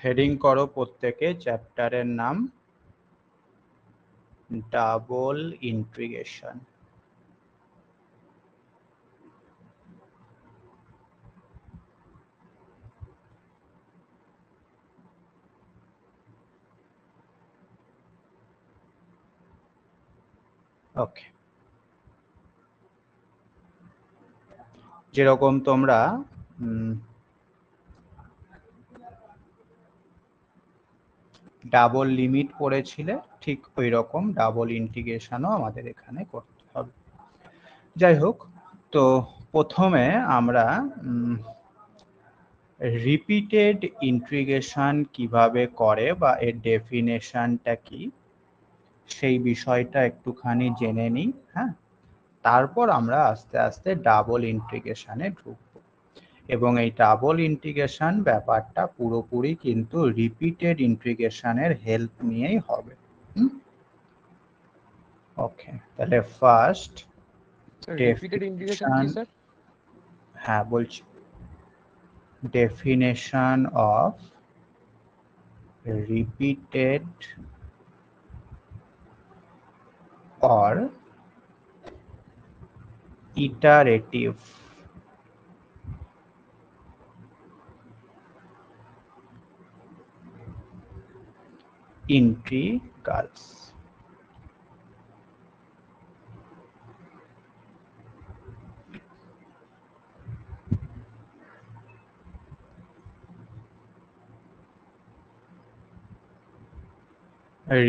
Heading করো প্রত্যেকে চ্যাপ্টারের নাম ডাবল ইন্টিগ্রেশন। ওকে, যেরকম তোমরা ডাবল লিমিট পড়েছিলে ঠিক ওই রকম ডাবল ইন্টিগ্রেশনও আমাদের এখানে করতে হবে। যাই হোক, তো প্রথমে আমরা রিপিটেড ইন্টিগ্রেশন কিভাবে করে বা এর ডেফিনেশনটা কি সেই বিষয়টা একটুখানি জেনে নিই। হ্যাঁ, তারপর আমরা আস্তে আস্তে ডাবল ইন্টিগ্রেশনে ঢুকবো এবং এই ডাবল ইন্টিগ্রেশন ব্যাপারটা পুরোপুরি কিন্তু রিপিটেড ইন্টিগ্রেশনের হেল্প নিয়েই হবে। ওকে, তাহলে ফার্স্ট রিপিটেড ইন্টিগ্রেশন কি স্যার? হ্যাঁ বলছি, definition of repeated or iterative integrals.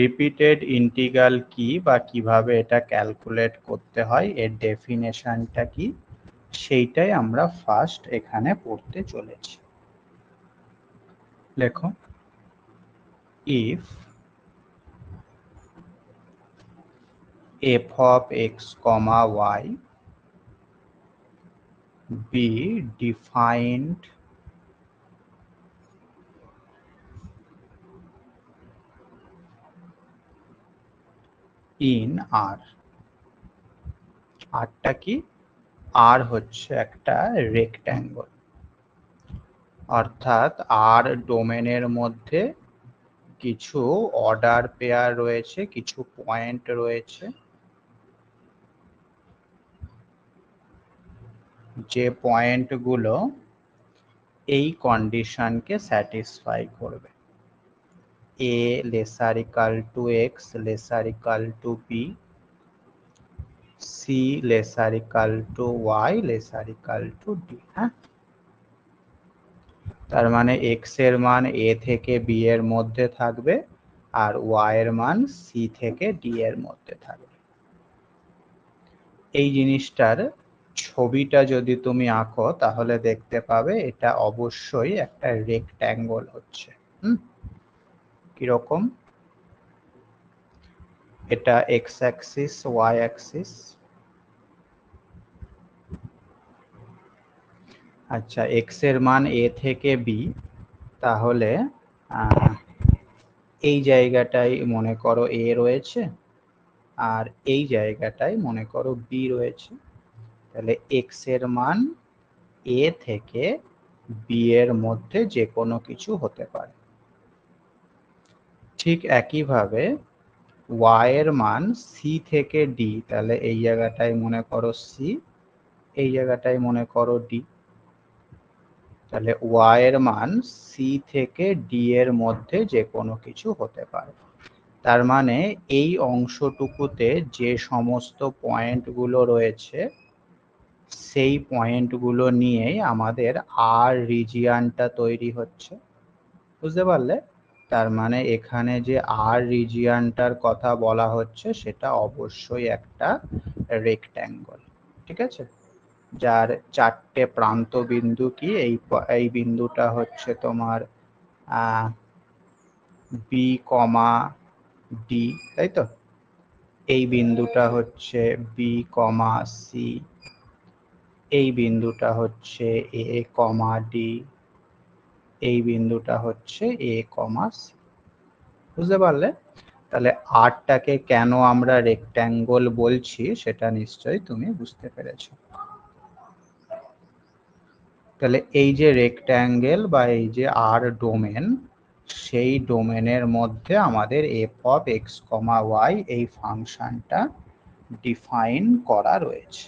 Repeated integral কি বা কিভাবে এটা ক্যালকুলেট করতে হয়, এর ডেফিনেশনটা কি, সেইটাই আমরা ফার্স্ট এখানে পড়তে চলেছি। লেখো, if f of x, y be defined in R. আরটা কি? আর হচ্ছে একটা রেক্ট্যাঙ্গল, অর্থাৎ আর ডোমেনের মধ্যে কিছু অর্ডার পেয়ার রয়েছে, কিছু পয়েন্ট রয়েছে, যে পয়েন্টগুলো এই কন্ডিশনকে স্যাটিসফাই করবে। a lesser equal to x lesser equal to b, c lesser equal to y lesser equal to d। হ্যাঁ, তার মানে x এর মান a থেকে b এর মধ্যে থাকবে আর y এর মান c থেকে d এর মধ্যে থাকবে। এই জিনিসটার ছবিটা যদি তুমি আঁকো তাহলে দেখতে পাবে এটা অবশ্যই একটা রেক্ট্যাঙ্গল হচ্ছে। কিরকম? এটা x অ্যাক্সিস, y অ্যাক্সিস। আচ্ছা, x এর মান a থেকে b, তাহলে এই জায়গাটাই মনে করো a রয়েছে আর এই জায়গাটায় মনে করো b রয়েছে। তাহলে x এর মান a থেকে b এর মধ্যে যে কোনো কিছু হতে পারে। ঠিক একইভাবে y এর মান c থেকে d, তাহলে এই জায়গাটায় মনে করো c, এই জায়গাটায় মনে করো d। তাহলে y এর মান c থেকে d এর মধ্যে যে কোনো কিছু হতে পারে। তার মানে এই অংশটুকুতে যে সমস্ত পয়েন্টগুলো রয়েছে সেই পয়েন্টগুলো নিয়েই আমাদের আর রিজিয়নটা তৈরি হচ্ছে। বুঝতে পারলে? তার মানে এখানে যে আর রিজিয়নটার কথা বলা হচ্ছে সেটা অবশ্যই একটা রেক্ট্যাঙ্গল। ঠিক আছে, যার চারটে প্রান্ত বিন্দু কি, এই বিন্দুটা হচ্ছে তোমার বি কমা ডি, তাই তো? এই বিন্দুটা হচ্ছে বি কমা সি, এই বিন্দুটা হচ্ছে এ কমা ডি, এই বিন্দুটা হচ্ছে এ কমা সি। বুঝতে পারলে? তাহলে আরটাকে কেন আমরা রেক্ট্যাঙ্গল বলছি সেটা নিশ্চয়ই তুমি বুঝতে পেরেছো। তাহলে এই যে রেক্ট্যাঙ্গেল বা এই যে আর ডোমেন, সেই ডোমেনের মধ্যে আমাদের f of x comma y এই ফাংশনটা ডিফাইন করা রয়েছে।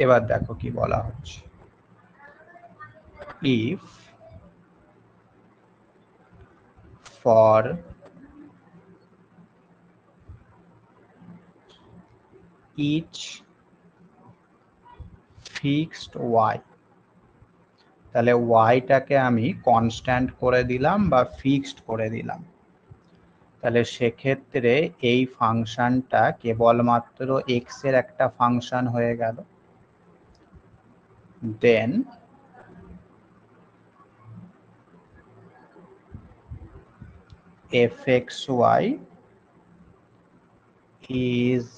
এবার দেখো কি বলা হচ্ছে, if for each fixed y, তাহলে ওয়াইটাকে আমি কনস্ট্যান্ট করে দিলাম বা ফিক্সড করে দিলাম, তাহলে সেক্ষেত্রে এই ফাংশনটা কেবলমাত্র এক্স এর একটা ফাংশন হয়ে গেল। দেন fxy is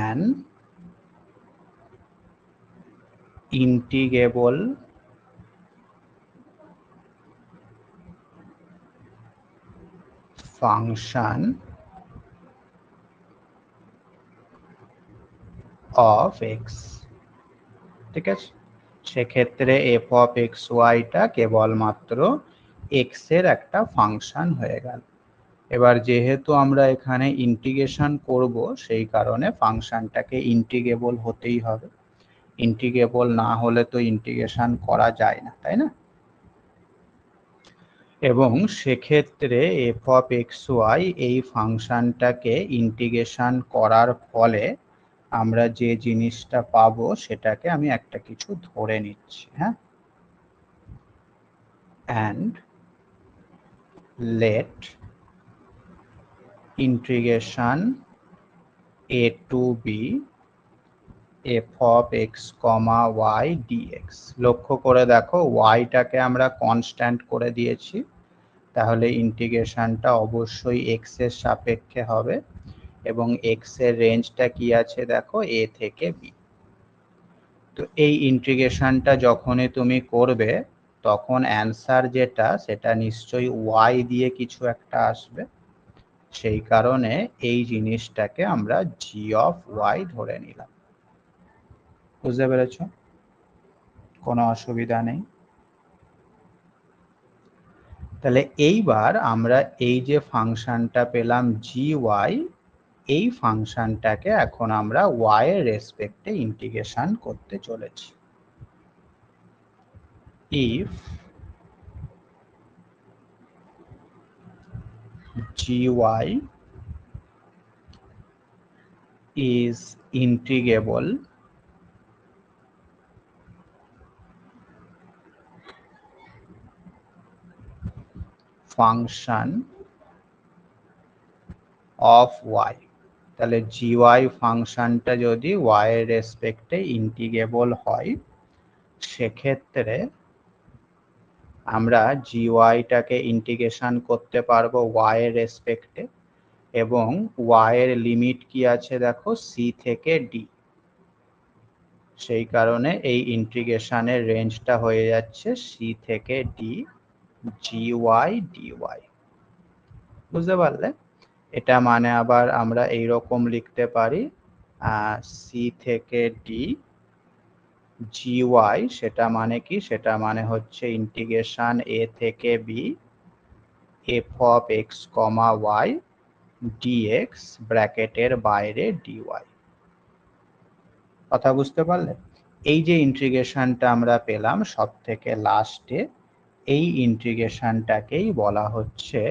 an integrable function of x, ঠিক আছে। সেক্ষেত্রে এফ অফ এক্স ওয়াইটা কেবলমাত্র এক্স এর একটা ফাংশন হয়ে গেল। এবার যেহেতু আমরা এখানে ইন্টিগ্রেশন করব, সেই কারণে ফাংশনটাকে ইন্টিগ্রেবল হতেই হবে। ইন্টিগ্রেবল না হলে তো ইন্টিগ্রেশন করা যায় না, তাই না? এবং সেক্ষেত্রে এফ অফ এক্স ওয়াই এই ফাংশনটাকে ইন্টিগ্রেশন করার ফলে আমরা যে জিনিসটা পাবো সেটাকে আমি একটা কিছু ধরে নিচ্ছি, হ্যাঁ। and let integration a to b f of x comma y dx। লক্ষ্য করে দেখো y-টাকে আমরা কনস্ট্যান্ট করে দিয়েছি, তাহলে ইন্টিগ্রেশনটা অবশ্যই x এর সাপেক্ষে হবে এবং x এর রেঞ্জটা কি আছে দেখো a থেকে b। তো এই ইন্টিগ্রেশনটা যখনই তুমি করবে তখন অ্যান্সার যেটা সেটা নিশ্চয়ই y দিয়ে কিছু একটা আসবে, সেই কারণে এই জিনিসটাকে আমরা g অফ y ধরে নিলাম। বুঝতে পেরেছো? কোনো অসুবিধা নেই। তাহলে এইবার আমরা এই যে ফাংশনটা পেলাম gy, এই ফাংশনটাকে এখন আমরা y এর রেসপেক্টে ইন্টিগ্রেশন করতে চলেছি। if gy is integrable function of y, তাহলে gy ফাংশনটা যদি y এর রেসপেক্টে ইন্টিগ্রেবল হয়, সেক্ষেত্রে আমরা gy-টাকে ইন্টিগ্রেশন করতে পারবো y এর রেসপেক্টে, এবং y এর লিমিট কি আছে দেখো c থেকে d, সেই কারণে এই ইন্টিগ্রেশনের রেঞ্জটা হয়ে যাচ্ছে c থেকে d gy dy। বুঝতে পারলে? এটা মানে আবার আমরা এইরকম লিখতে পারি c থেকে d gy, সেটা মানে কি, সেটা মানে হচ্ছে ইন্টিগ্রেশন a থেকে b f of x, y dx ব্র্যাকেটের বাইরে dy। কথা বুঝতে পারলে? এই যে ইন্টিগ্রেশনটা আমরা পেলাম সব থেকে লাস্টে, এই ইন্টিগ্রেশনটাকেই বলা হচ্ছে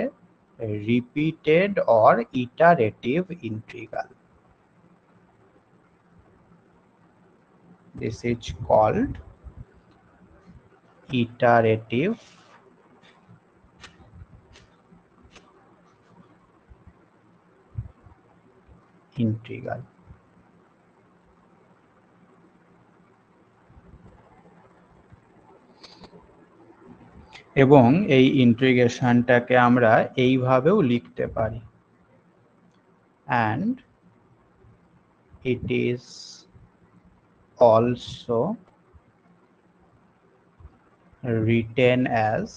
repeated or iterative integral. This is called iterative integral। এবং এই ইন্টিগ্রেশনটাকে আমরা এইভাবেও লিখতে পারি, and it is also written as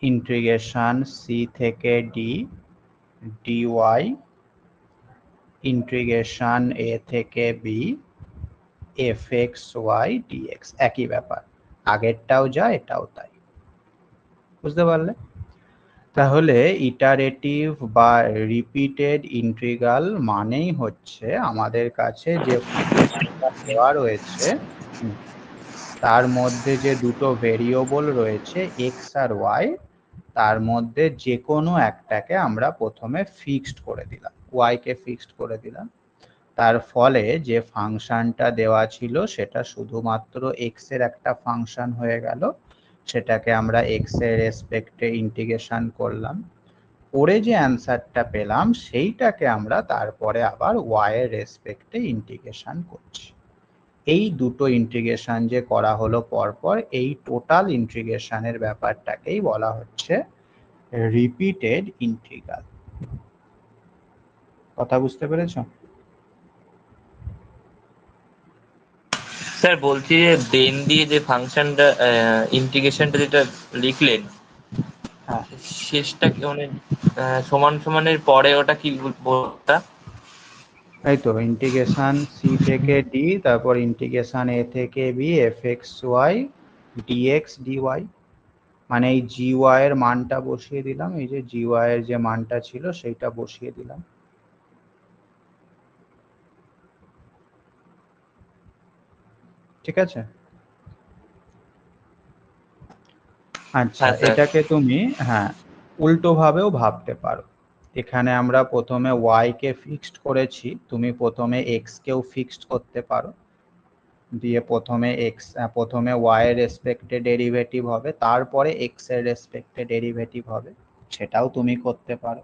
integration c থেকে d dy ইন্টিগ্রেশন a থেকে b fx y dx, একই ব্যাপার, আগেরটাও যা এটাও তাই। বুঝতে পারলে? তাহলে ইটারেটিভ বা রিপিটেড ইন্টিগ্রাল মানেই হচ্ছে আমাদের কাছে যে ফাংশনটা দেওয়া রয়েছে তার মধ্যে যে দুটো ভেরিয়েবল রয়েছে এক্স আর ওয়াই, তার মধ্যে যে কোনো একটাকে আমরা প্রথমে ফিক্সড করে দিলাম, ওয়াই কে ফিক্সড করে দিলাম। তার ফলে যে ফাংশনটা দেওয়া ছিল সেটা শুধুমাত্র এক্স এর একটা ফাংশন হয়ে গেল, সেটাকে আমরা এক্স এর রেসপেক্টে ইন্টিগ্রেশন করলাম, করে যে অ্যান্সারটা পেলাম সেইটাকে আমরা তারপরে আবার ওয়াই এর রেসপেক্টে ইন্টিগ্রেশন করছি। এই দুটো ইন্টিগ্রেশন যে করা হলো পরপর, এই টোটাল ইন্টিগ্রেশনের ব্যাপারটাকেই বলা হচ্ছে রিপিটেড ইন্টিগ্রাল। কথা বুঝতে পেরেছো? স্যার বলছি যে দেন দিয়ে যে ফাংশনটা ইন্টিগ্রেশনটা যেটা লিখলেন, হ্যাঁ, শেষটা কি মানে সমান সমানের পরে ওটা কি বলতা? এই তো ইন্টিগ্রেশন সি থেকে ডি, তারপর ইন্টিগ্রেশন এ থেকে b f x y dx dy, মানে এই জি ওয়াই এর মানটা বসিয়ে দিলাম, এই যে জি ওয়াই এর যে মানটা ছিল সেইটা বসিয়ে দিলাম। ঠিক আছে? আচ্ছা, হ্যাঁ স্যার। এটাকে তুমি উল্টো ভাবেও ভাবতে পারো। এখানে আমরা প্রথমে ওয়াই কে ফিক্সড করেছি, তুমি প্রথমে এক্স কেও ফিক্সড করতে পারো, দিয়ে প্রথমে ওয়াই এর রেসপেক্টে ডেরিভেটিভ হবে, তারপরে এক্স এর রেসপেক্টে ডেরিভেটিভ হবে, সেটাও তুমি করতে পারো,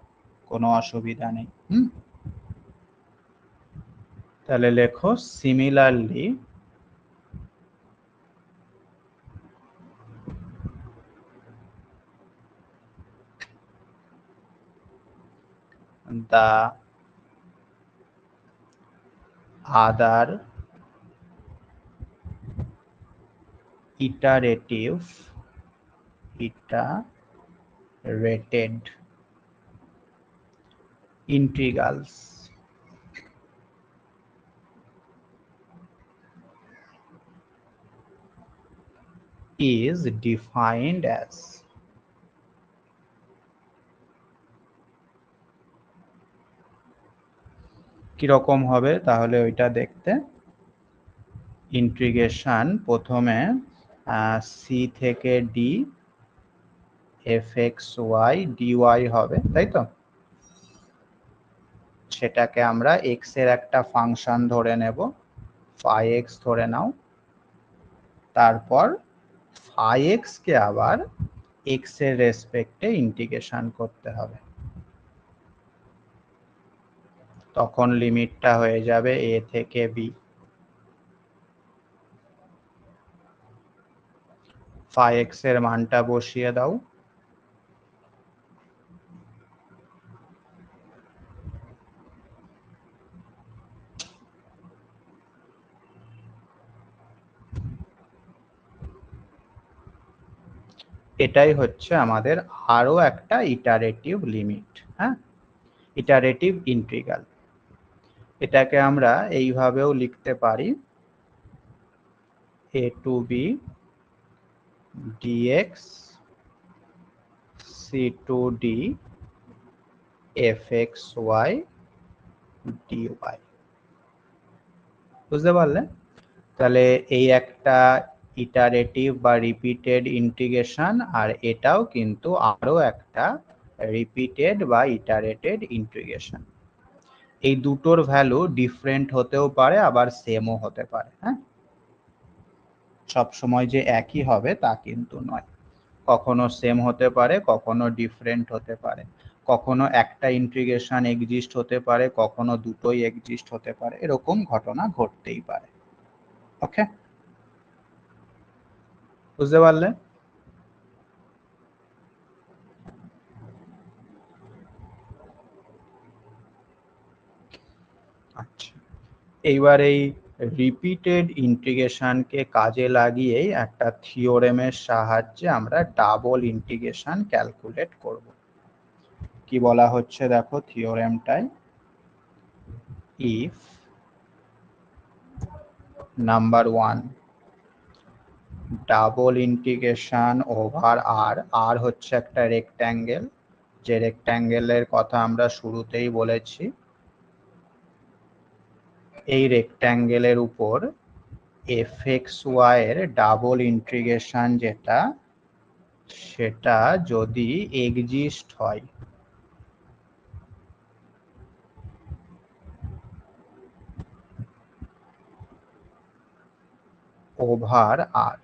কোনো অসুবিধা নেই। তাহলে লেখো similarly the other iterated integrals is defined as কিরকম হবে তাহলে ওইটা দেখতে, ইন্টিগ্রেশন প্রথমে সি থেকে d f x y dy হবে, তাই তো? সেটাকে আমরা এক্স এর একটা ফাংশন ধরে নেব, ফাই এক্স ধরে নাও, তারপর ফাই এক্স কে আবার এক্স এর রেসপেক্টে ইন্টিগ্রেশন করতে হবে, তখন লিমিটটা হয়ে যাবে এ থেকে বি। ফাই এক্স এর মানটা বসিয়ে দাও, এটাই হচ্ছে আমাদের আরো একটা ইটারেটিভ লিমিট, ইটারেটিভ ইন্টিগ্রাল। এটাকে আমরা এইভাবেও লিখতে পারি, a to b dx c to d fxy dy। বুঝতে পারলে? তাহলে এই একটা ইটারেটিভ বা রিপিটেড ইন্টিগ্রেশন, আর এটাও কিন্তু আরো একটা রিপিটেড বা ইটারেটেড ইন্টিগ্রেশন। এই দুটোর ভ্যালু ডিফারেন্ট হতেও পারে, আবার সেমও হতে পারে। সব সময় যে একই হবে তা কিন্তু নয়, কখনো সেম হতে পারে, কখনো ডিফারেন্ট হতে পারে, কখনো একটা ইন্টিগ্রেশন এক্সিস্ট হতে পারে, কখনো দুটোই এক্সিস্ট হতে পারে, এরকম ঘটনা ঘটতেই পারে। ওকে, বুঝতে পারলে? আচ্ছা, এইবার এই রিপিটেড ইন্টিগ্রেশনকে কাজে লাগিয়েই একটা থিওরেমের সাহায্যে আমরা ডাবল ইন্টিগ্রেশন ক্যালকুলেট করব। কি বলা হচ্ছে দেখো থিওরেমটায়, if number 1 double integration over R, R হচ্ছে একটা রেক্ট্যাঙ্গেল, যে রেক্ট্যাঙ্গেলের কথা আমরা শুরুতেই বলেছি। এই রেক্ট্যাঙ্গেলের উপর fxy এর ডাবল ইন্টিগ্রেশন যেটা, সেটা যদি এক্সিস্ট হয়, ওভার আর,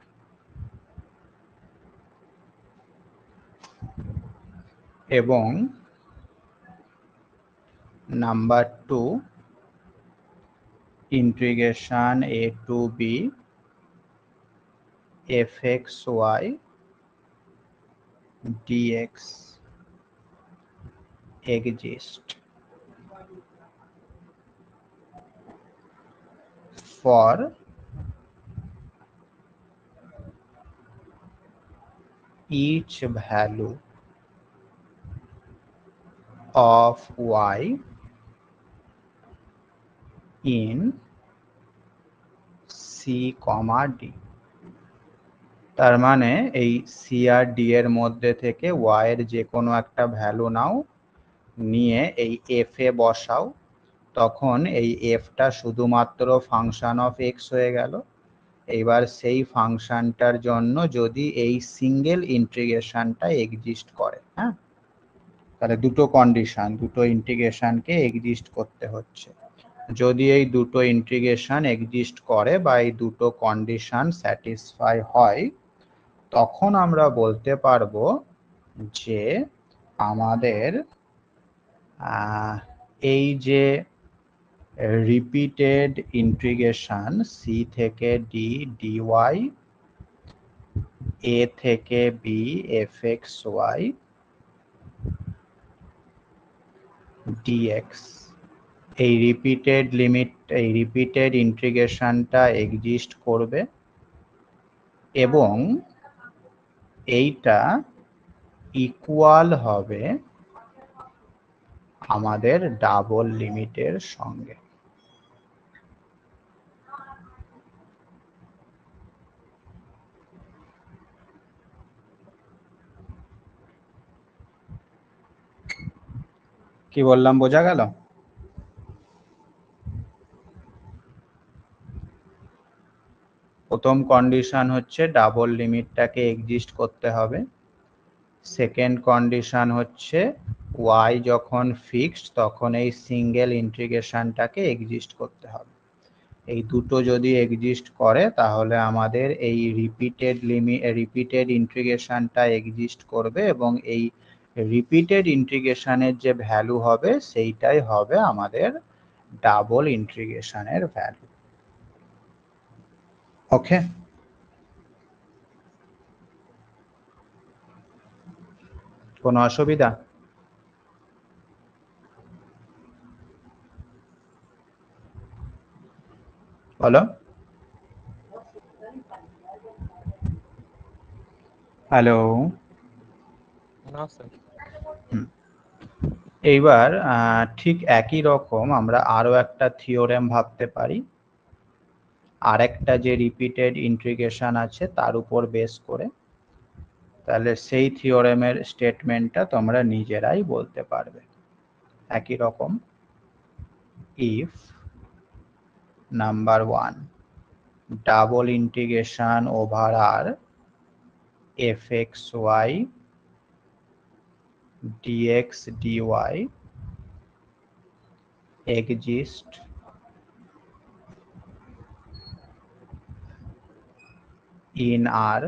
এবং number 2 integration a to b fxy dx exist for each value of y in c, d। তার মানে এই সি আর ডি এর মধ্যে থেকে y এর যে কোনো একটা ভ্যালু নাও, নিয়ে এই এফ এ বসাও, তখন এই এফটা শুধুমাত্র ফাংশন অফ এক্স হয়ে গেল। এইবার সেই ফাংশনটার জন্য যদি এই সিঙ্গেল ইন্টিগ্রেশনটা এক্সিস্ট করে, হ্যাঁ, তাহলে দুটো কন্ডিশন, দুটো ইন্টিগ্রেশনকে এক্সিস্ট করতে হচ্ছে। যদি এই দুটো ইন্টিগ্রেশন এক্সিস্ট করে বা এই দুটো কন্ডিশন স্যাটিসফাই হয়, তখন আমরা বলতে পারবো যে আমাদের এই যে রিপিটেড ইন্টিগ্রেশন সি থেকে ডি ডিওয়াই, এ থেকে b f x y dx, এই রিপিটেড লিমিট, এই রিপিটেড ইন্টিগ্রেশনটা এক্সিস্ট করবে এবং এইটা ইকুয়াল হবে আমাদের ডাবল লিমিটের সঙ্গে। কি বললাম বোঝা গেল? প্রথম কন্ডিশন হচ্ছে ডাবল লিমিটটাকে এক্সিস্ট করতে হবে। সেকেন্ড কন্ডিশন হচ্ছে y যখন ফিক্সড তখন এই সিঙ্গেল ইন্টিগ্রেশনটাকে এক্সিস্ট করতে হবে। এই দুটো যদি এক্সিস্ট করে তাহলে আমাদের এই রিপিটেড ইন্টিগ্রেশনটা এক্সিস্ট করবে এবং এই রিপিটেড ইন্টিগ্রেশনের যে ভ্যালু হবে সেইটাই হবে আমাদের ডাবল ইন্টিগ্রেশনের ভ্যালু। ওকে, কোনো অসুবিধা? বলো। হ্যালো, না স্যার। এইবার ঠিক একই রকম আমরা আরো একটা থিওরেম ভাবতে পারি, আরেকটা যে রিপিটেড ইন্টিগ্রেশন আছে তার উপর বেস করে। তাহলে সেই থিওরেমের স্টেটমেন্টটা তোমরা নিজেরাই বলতে পারবে। একই রকম, if number 1 double integration over R f x y dx dy exist in R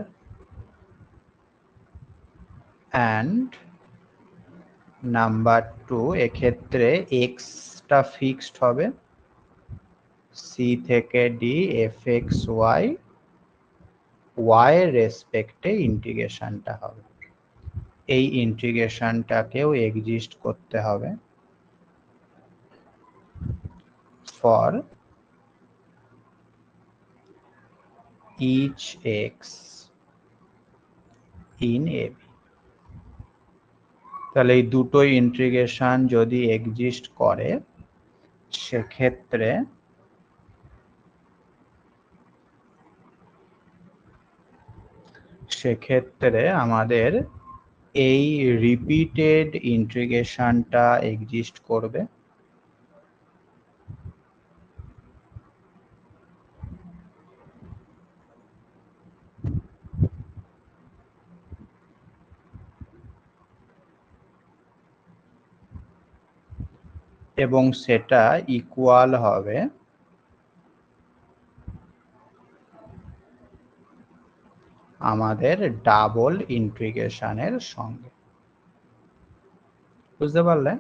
and number 2 এক্ষেত্রে x টা ফিক্সড হবে, c থেকে d f x y y এর রেসপেক্টে ইন্টিগ্রেশনটা হবে। এই ইন্টিগ্রেশনটাকেও এক্সিস্ট করতে হবে for each x in ab। তাহলে এই দুটো ইন্টিগ্রেশন যদি এক্সিস্ট করে সেক্ষেত্রে আমাদের এই রিপিটেড ইন্টিগ্রেশনটা এক্সিস্ট করবে, এবং সেটা ইকুয়াল হবে আমাদের ডাবল ইন্টিগ্রেশনের সঙ্গে। বুঝতে পারলে?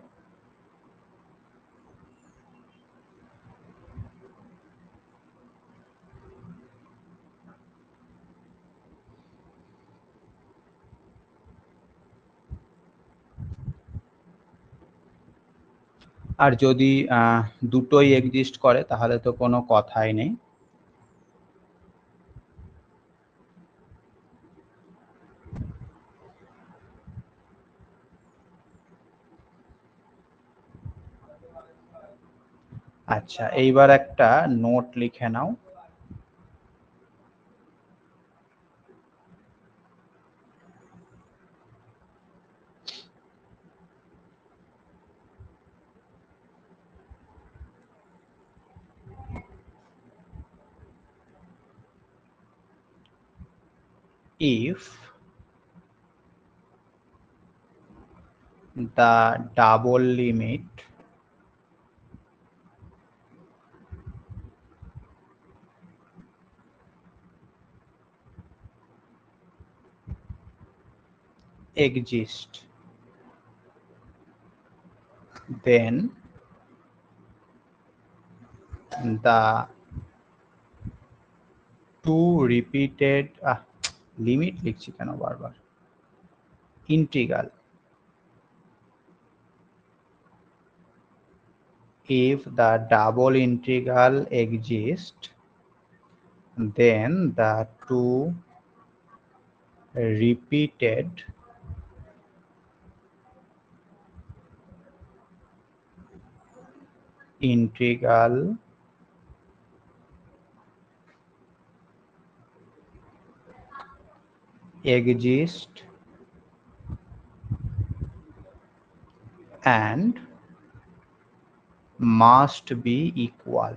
আর যদি দুটোই এক্সিস্ট করে তাহলে তো কোনো কথাই নেই। আচ্ছা, এইবার একটা নোট লিখে নাও। If the double limit exists, then the two repeated limit লিখছি কেন বারবার, integral, if the double integral exists, then the two repeated integral exist and must be equal।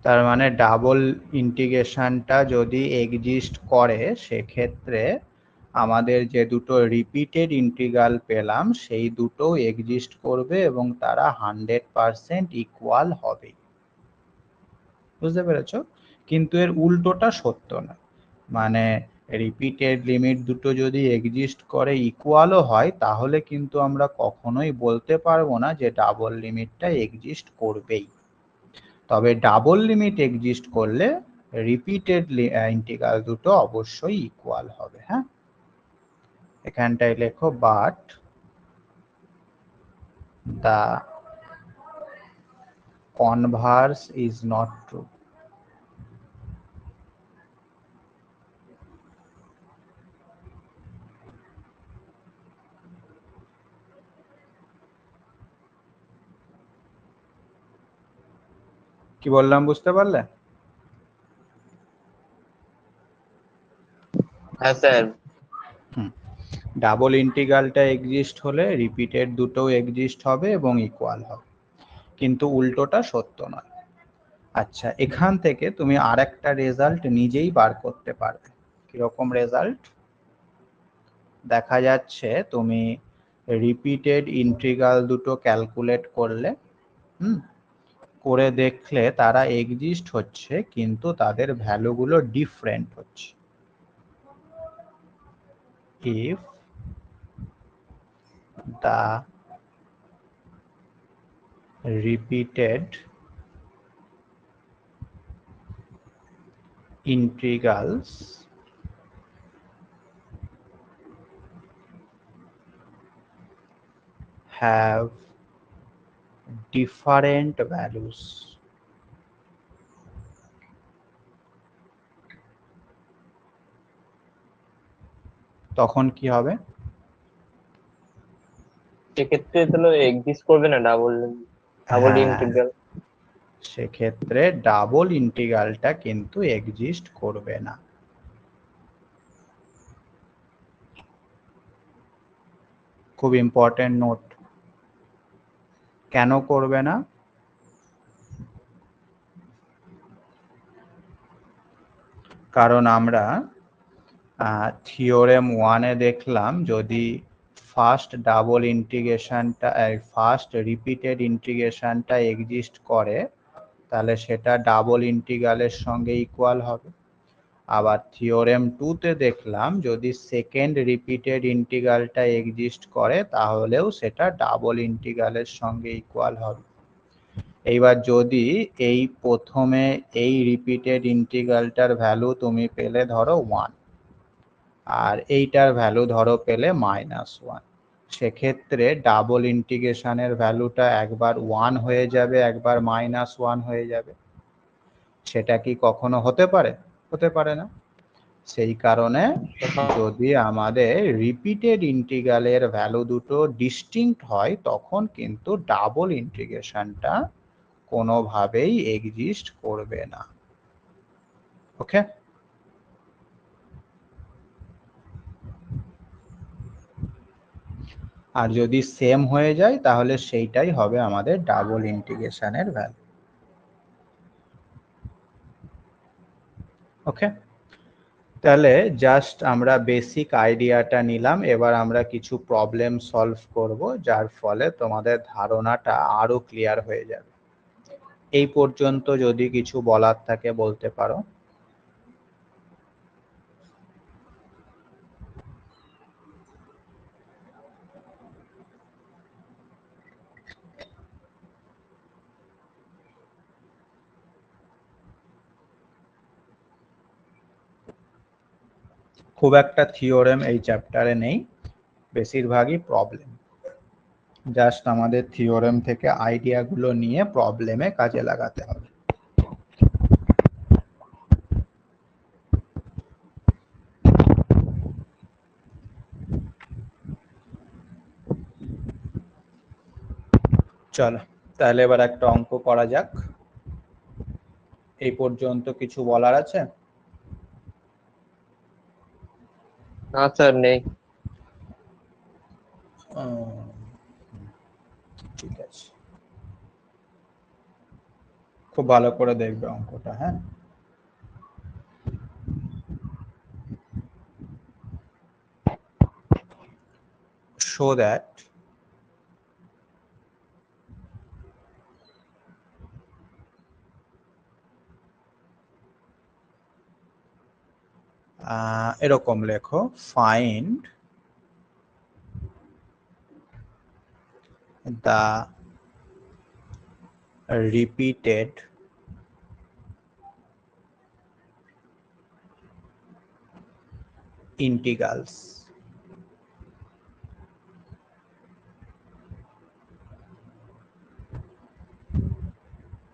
তার মানে ডাবল ইন্টিগ্রেশনটা যদি এক্সিস্ট করে সেক্ষেত্রে আমাদের যে দুটো রিপিটেড ইন্টিগ্রাল পেলাম সেই দুটো এক্সিস্ট করবে এবং তারা 100% ইকুয়াল হবে। বুঝতে পেরেছো? কিন্তু এর উল্টোটা সত্য না, মানে রিপিটেড লিমিট দুটো যদি এক্সিস্ট করে ইকুয়ালও হয় তাহলে কিন্তু আমরা কখনোই বলতে পারবো না যে ডাবল লিমিটটা এক্সিস্ট করবেই। তবে ডাবল লিমিট এক্সিস্ট করলে রিপিটেড ইন্টিগ্রাল দুটো অবশ্যই ইকুয়াল হবে। হ্যাঁ, এখানটায় লেখো but the Converse is not true. কি বললাম বুঝতে পারলে? হ্যাঁ স্যার। ডাবল ইন্টিগ্রালটা এক্সিস্ট হলে রিপিটেড দুটো এক্সিস্ট হবে এবং ইকুয়াল হবে, কিন্তু উল্টোটা সত্য নয়। আচ্ছা, এখান থেকে তুমি আরেকটা রেজাল্ট নিজেই বার করতে পারবে। কিরকম রেজাল্ট? দেখা যাচ্ছে তুমি রিপিটেড ইন্টিগ্রাল দুটো ক্যালকুলেট করলে, করে দেখলে তারা এক্সিস্ট হচ্ছে কিন্তু তাদের ভ্যালুগুলো ডিফারেন্ট হচ্ছে। if the repeated integrals have different values, তখন কি হবে? সেক্ষেত্রে তাহলে এক্সিস্ট করবে না ডাবল হ্যাঁ, ইন্টিগ্রাল। সেক্ষেত্রে ডাবল ইন্টিগ্রালটা কিন্তু এক্সিস্ট করবে না। খুব ইম্পর্টেন্ট নোট। কেন করবে না? কারণ আমরা থিওরেম 1-এ দেখলাম যদি ফার্স্ট ডাবল ইন্টিগ্রেশনটা ফার্স্ট রিপিটেড ইন্টিগ্রেশনটা এক্সিস্ট করে তাহলে সেটা ডাবল ইন্টিগ্রালের সঙ্গে ইকুয়াল হবে। আবার থিওরেম 2-তে দেখলাম যদি সেকেন্ড রিপিটেড ইন্টিগ্রালটা এক্সিস্ট করে তাহলেও সেটা ডাবল ইন্টিগ্রালের সঙ্গে ইকুয়াল হবে। এইবার যদি এই প্রথমে এই রিপিটেড ইন্টিগ্রালটার ভ্যালু তুমি পেলে ধরো 1 আর এইটার ভ্যালু ধরো পেলে -1, সেক্ষেত্রে ডাবল ইন্টিগ্রেশনের ভ্যালুটা একবার 1 হয়ে যাবে, একবার -1 হয়ে যাবে। সেটা কি কখনো হতে পারে? হতে পারে না। সেই কারণে যদি আমাদের রিপিটেড ইন্টিগ্রালের ভ্যালু দুটো ডিস্টিংক্ট হয় তখন কিন্তু ডাবল ইন্টিগ্রেশনটা কোনোভাবেই এক্সিস্ট করবে না। ওকে? আর যদি সেম হয়ে যায় তাহলে সেইটাই হবে আমাদের ডাবল ইন্টিগ্রেশনের ভ্যালু। ওকে? তাহলে জাস্ট আমরা বেসিক আইডিয়াটা নিলাম, এবার আমরা কিছু প্রবলেম সলভ করব যার ফলে তোমাদের ধারণাটা আরো ক্লিয়ার হয়ে যাবে। এই পর্যন্ত যদি কিছু বলার থাকে বলতে পারো। খুব একটা থিওরেম এই চ্যাপ্টারে নেই, বেশিরভাগই প্রবলেম। জাস্ট আমাদের থিওরেম থেকে আইডিয়াগুলো নিয়ে প্রবলেমে কাজে লাগাতে হবে। চলো তাহলে এবার একটা অঙ্ক করা যাক। এই পর্যন্ত কিছু বলার আছে? না স্যার নেই। ঠিক আছে, খুব ভালো করে দেখবে অঙ্কটা। হ্যাঁ, show that এরকম লেখো, find the repeated integrals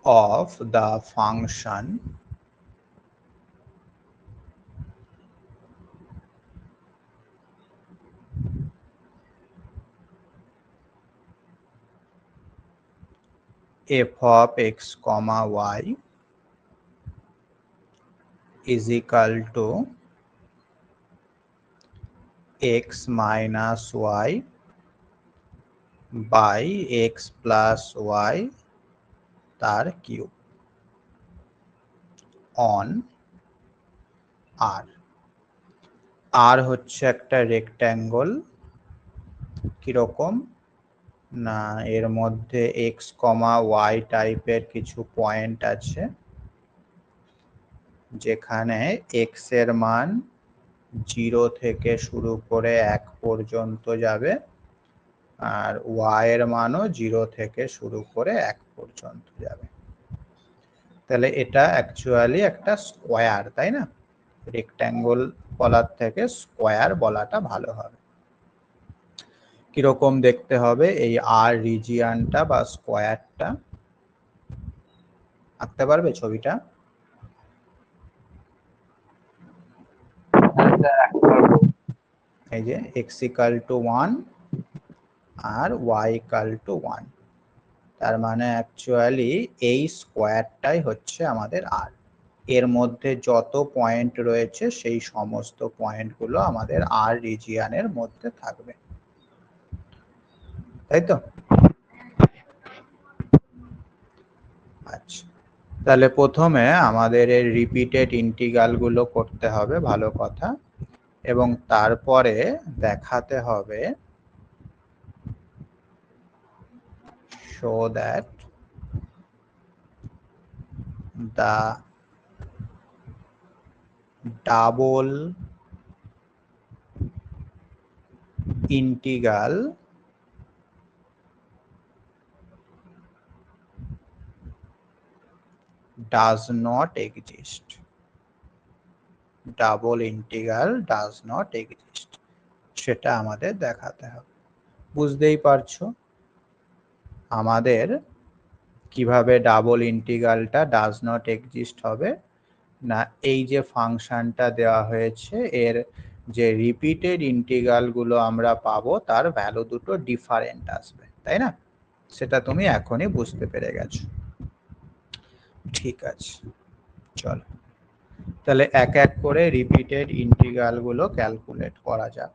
of the function f of x comma y is equal to x minus y by x plus y তার কিউব on r। r হচ্ছে একটা রেক্ট্যাঙ্গল, কিরকম না এর মধ্যে x, y টাইপের কিছু পয়েন্ট আছে যেখানে x এর মান 0 থেকে শুরু করে 1 পর্যন্ত যাবে আর y এর মানও 0 থেকে শুরু করে 1 পর্যন্ত যাবে। তাহলে এটা অ্যাকচুয়ালি একটা স্কোয়ার, তাই না? রেক্ট্যাঙ্গল বলার থেকে স্কোয়ার বলাটা ভালো হবে। কিরকম দেখতে হবে এই আর রিজিয়নটা বা স্কোয়ারটা? আঁকতে পারবে ছবিটা? এই যে x equal to 1 আর y ইকাল টু 1। তার মানে অ্যাকচুয়ালি এই স্কোয়ারটাই হচ্ছে আমাদের r। এর মধ্যে যত পয়েন্ট রয়েছে সেই সমস্ত পয়েন্টগুলো আমাদের r রিজিয়নের মধ্যে থাকবে, তাই তো? আচ্ছা, তাহলে প্রথমে আমাদের এই রিপিটেড ইন্টিগ্রাল গুলো করতে হবে, ভালো কথা, এবং তারপরে দেখাতে হবে show that the double integral does not exist. Double integral does not exist, সেটা আমাদের দেখাতে হবে। বুঝতেই পারছো আমাদের কিভাবে ডাবল ইন্টিগ্রালটা ডাজ নট এক্সিস্ট হবে না। এই যে ফাংশনটা দেওয়া হয়েছে এর যে রিপিটেড ইন্টিগ্রাল গুলো আমরা পাবো তার ভ্যালু দুটো ডিফারেন্ট আসবে, তাই না? সেটা তুমি এখনই বুঝতে পেরে গেছো। ঠিক আছে, চলো তাহলে এক এক করে রিপিটেড ইন্টিগ্রাল গুলো ক্যালকুলেট করা যাক।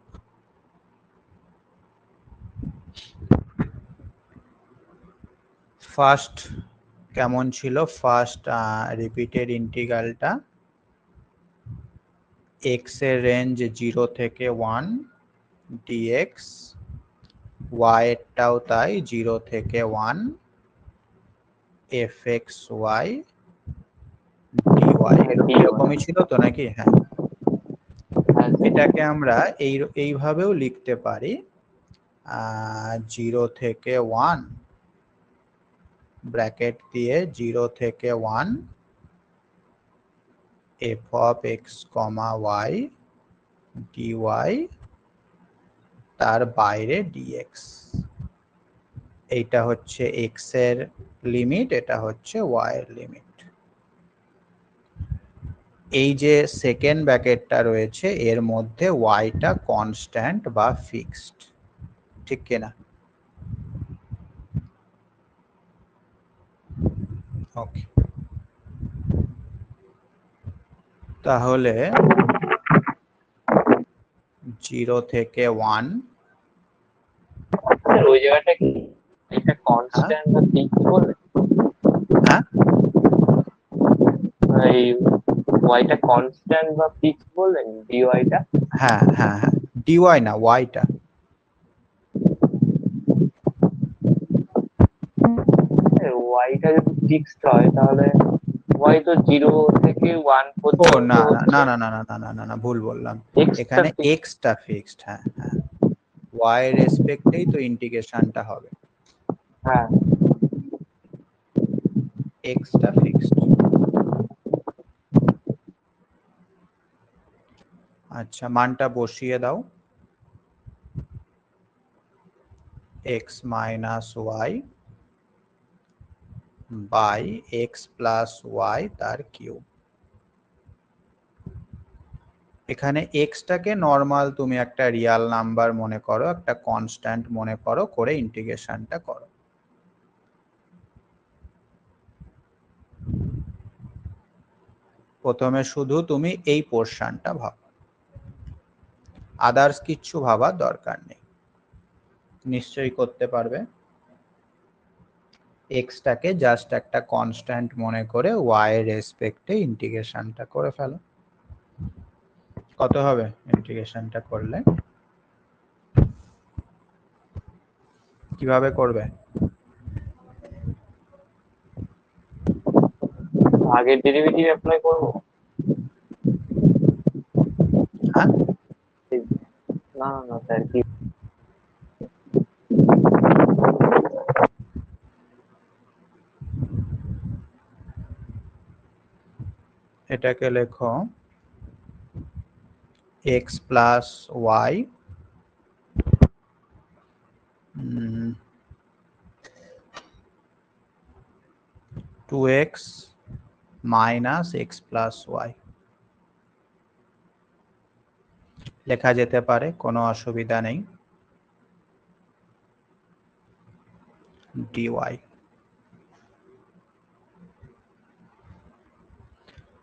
ফার্স্ট কেমন ছিল? ফার্স্ট রিপিটেড ইন্টিগ্রালটা x এর রেঞ্জ 0 থেকে 1 dx, y এরটাও তাই 0 থেকে 1 fxy dy, এরকমই ছিল তো নাকি? হ্যাঁ, এটাকে আমরা এইভাবেও লিখতে পারি 0 থেকে 1 ব্র্যাকেট দিয়ে 0 থেকে 1 f of x, y dy, তার বাইরে dx। এইটা হচ্ছে x এর লিমিট, এটা হচ্ছে y এর লিমিট। এই যে সেকেন্ড ব্র্যাকেটটা রয়েছে এর মধ্যে y টা কনস্ট্যান্ট বা ফিক্সড, ঠিক কিনা? ওকে, তাহলে 0 থেকে 1 ওই জায়গাটা কি এটা কনস্ট্যান্ট না ফিক্স বলে? হ্যাঁ, এই ওয়াইটা কনস্ট্যান্ট বা ফিক্স বললেন, ডিওয়াইটা? হ্যাঁ হ্যাঁ হ্যাঁ, dy না y টা। ওয়াইটা যদি ফিক্সড হয় তাহলে ওয়াই তো 0 থেকে 1 ও পর্যন্ত না হচ্ছে। না না না না না না না না, ভুল বললাম। X টা এখানে fixed। x টা ফিক্সড, হ্যাঁ হ্যাঁ, y এর রেসপেক্টেই তো ইন্টিগ্রেশনটা হবে, হ্যাঁ, x টা ফিক্সড। আচ্ছা, মানটা বসিয়ে দাও, x minus y by x plus y তার কিউব। এখানে x টাকে নর্মাল তুমি একটা রিয়াল নাম্বার মনে করো, একটা কনস্ট্যান্ট মনে করো, করে ইন্টিগ্রেশনটা করো। প্রথমে শুধু তুমি এই পোরশনটা ভাবো, আদার্স কিচ্ছু ভাবার দরকার নেই, নিশ্চয়ই করতে পারবে। x টাকে জাস্ট একটা কনস্ট্যান্ট মনে করে y এর রেসপেক্টে ইন্টিগ্রেশনটা করে ফেলো। কত হবে ইন্টিগ্রেশনটা করলে? কিভাবে করবে? আগের ডেরিভেটিভ অ্যাপ্লাই করব? হ্যাঁ, না না স্যার, কি এটাকে লেখো x plus y 2x minus x plus y লেখা যেতে পারে, কোনো অসুবিধা নেই। dy।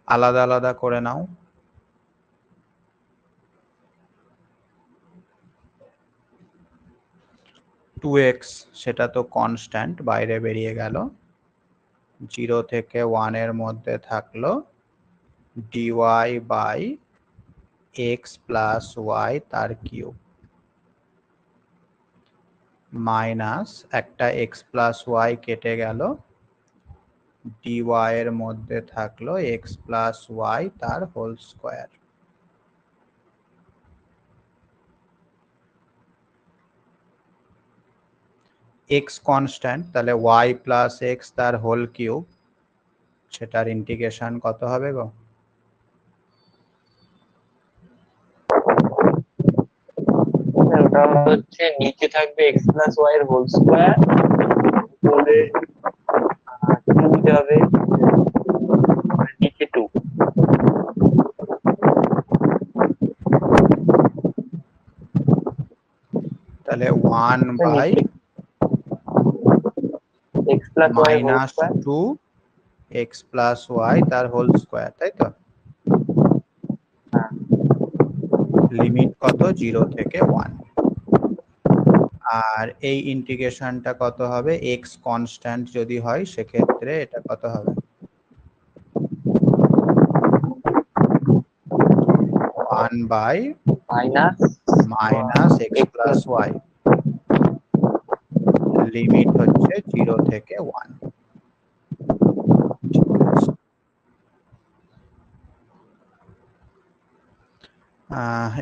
আলাদা আলাদা করে নাও। 2x সেটা তো কনস্ট্যান্ট, বাইরে বেরিয়ে গেল। 0 থেকে 1 এর মধ্যে থাকলো dy by x plus y তার কিউব মাইনাস একটা x প্লাস y কেটে গেল, dy এর মধ্যে থাকলো x প্লাস y তার হোল স্কোয়ার। x কনস্ট্যান্ট, তাহলে y প্লাস x তার হোল কিউব, সেটার ইন্টিগ্রেশন কত হবে গো? ওটা হচ্ছে নিচে থাকবে x প্লাস y এর হোল স্কোয়ার, উপরে 2 দিতে হবে, নিচে 2। তাহলে 1 বাই x প্লাস y এর whole minus square. 2 x plus y তার হোল স্কোয়ার, তাই তো? হ্যাঁ, লিমিট কত? 0 থেকে 1। আর এই ইন্টিগ্রেশনটা কত হবে? x কনস্ট্যান্ট যদি হয় সেক্ষেত্রে এটা কত হবে? 1 by minus x plus y, limit হচ্ছে 0 থেকে 1।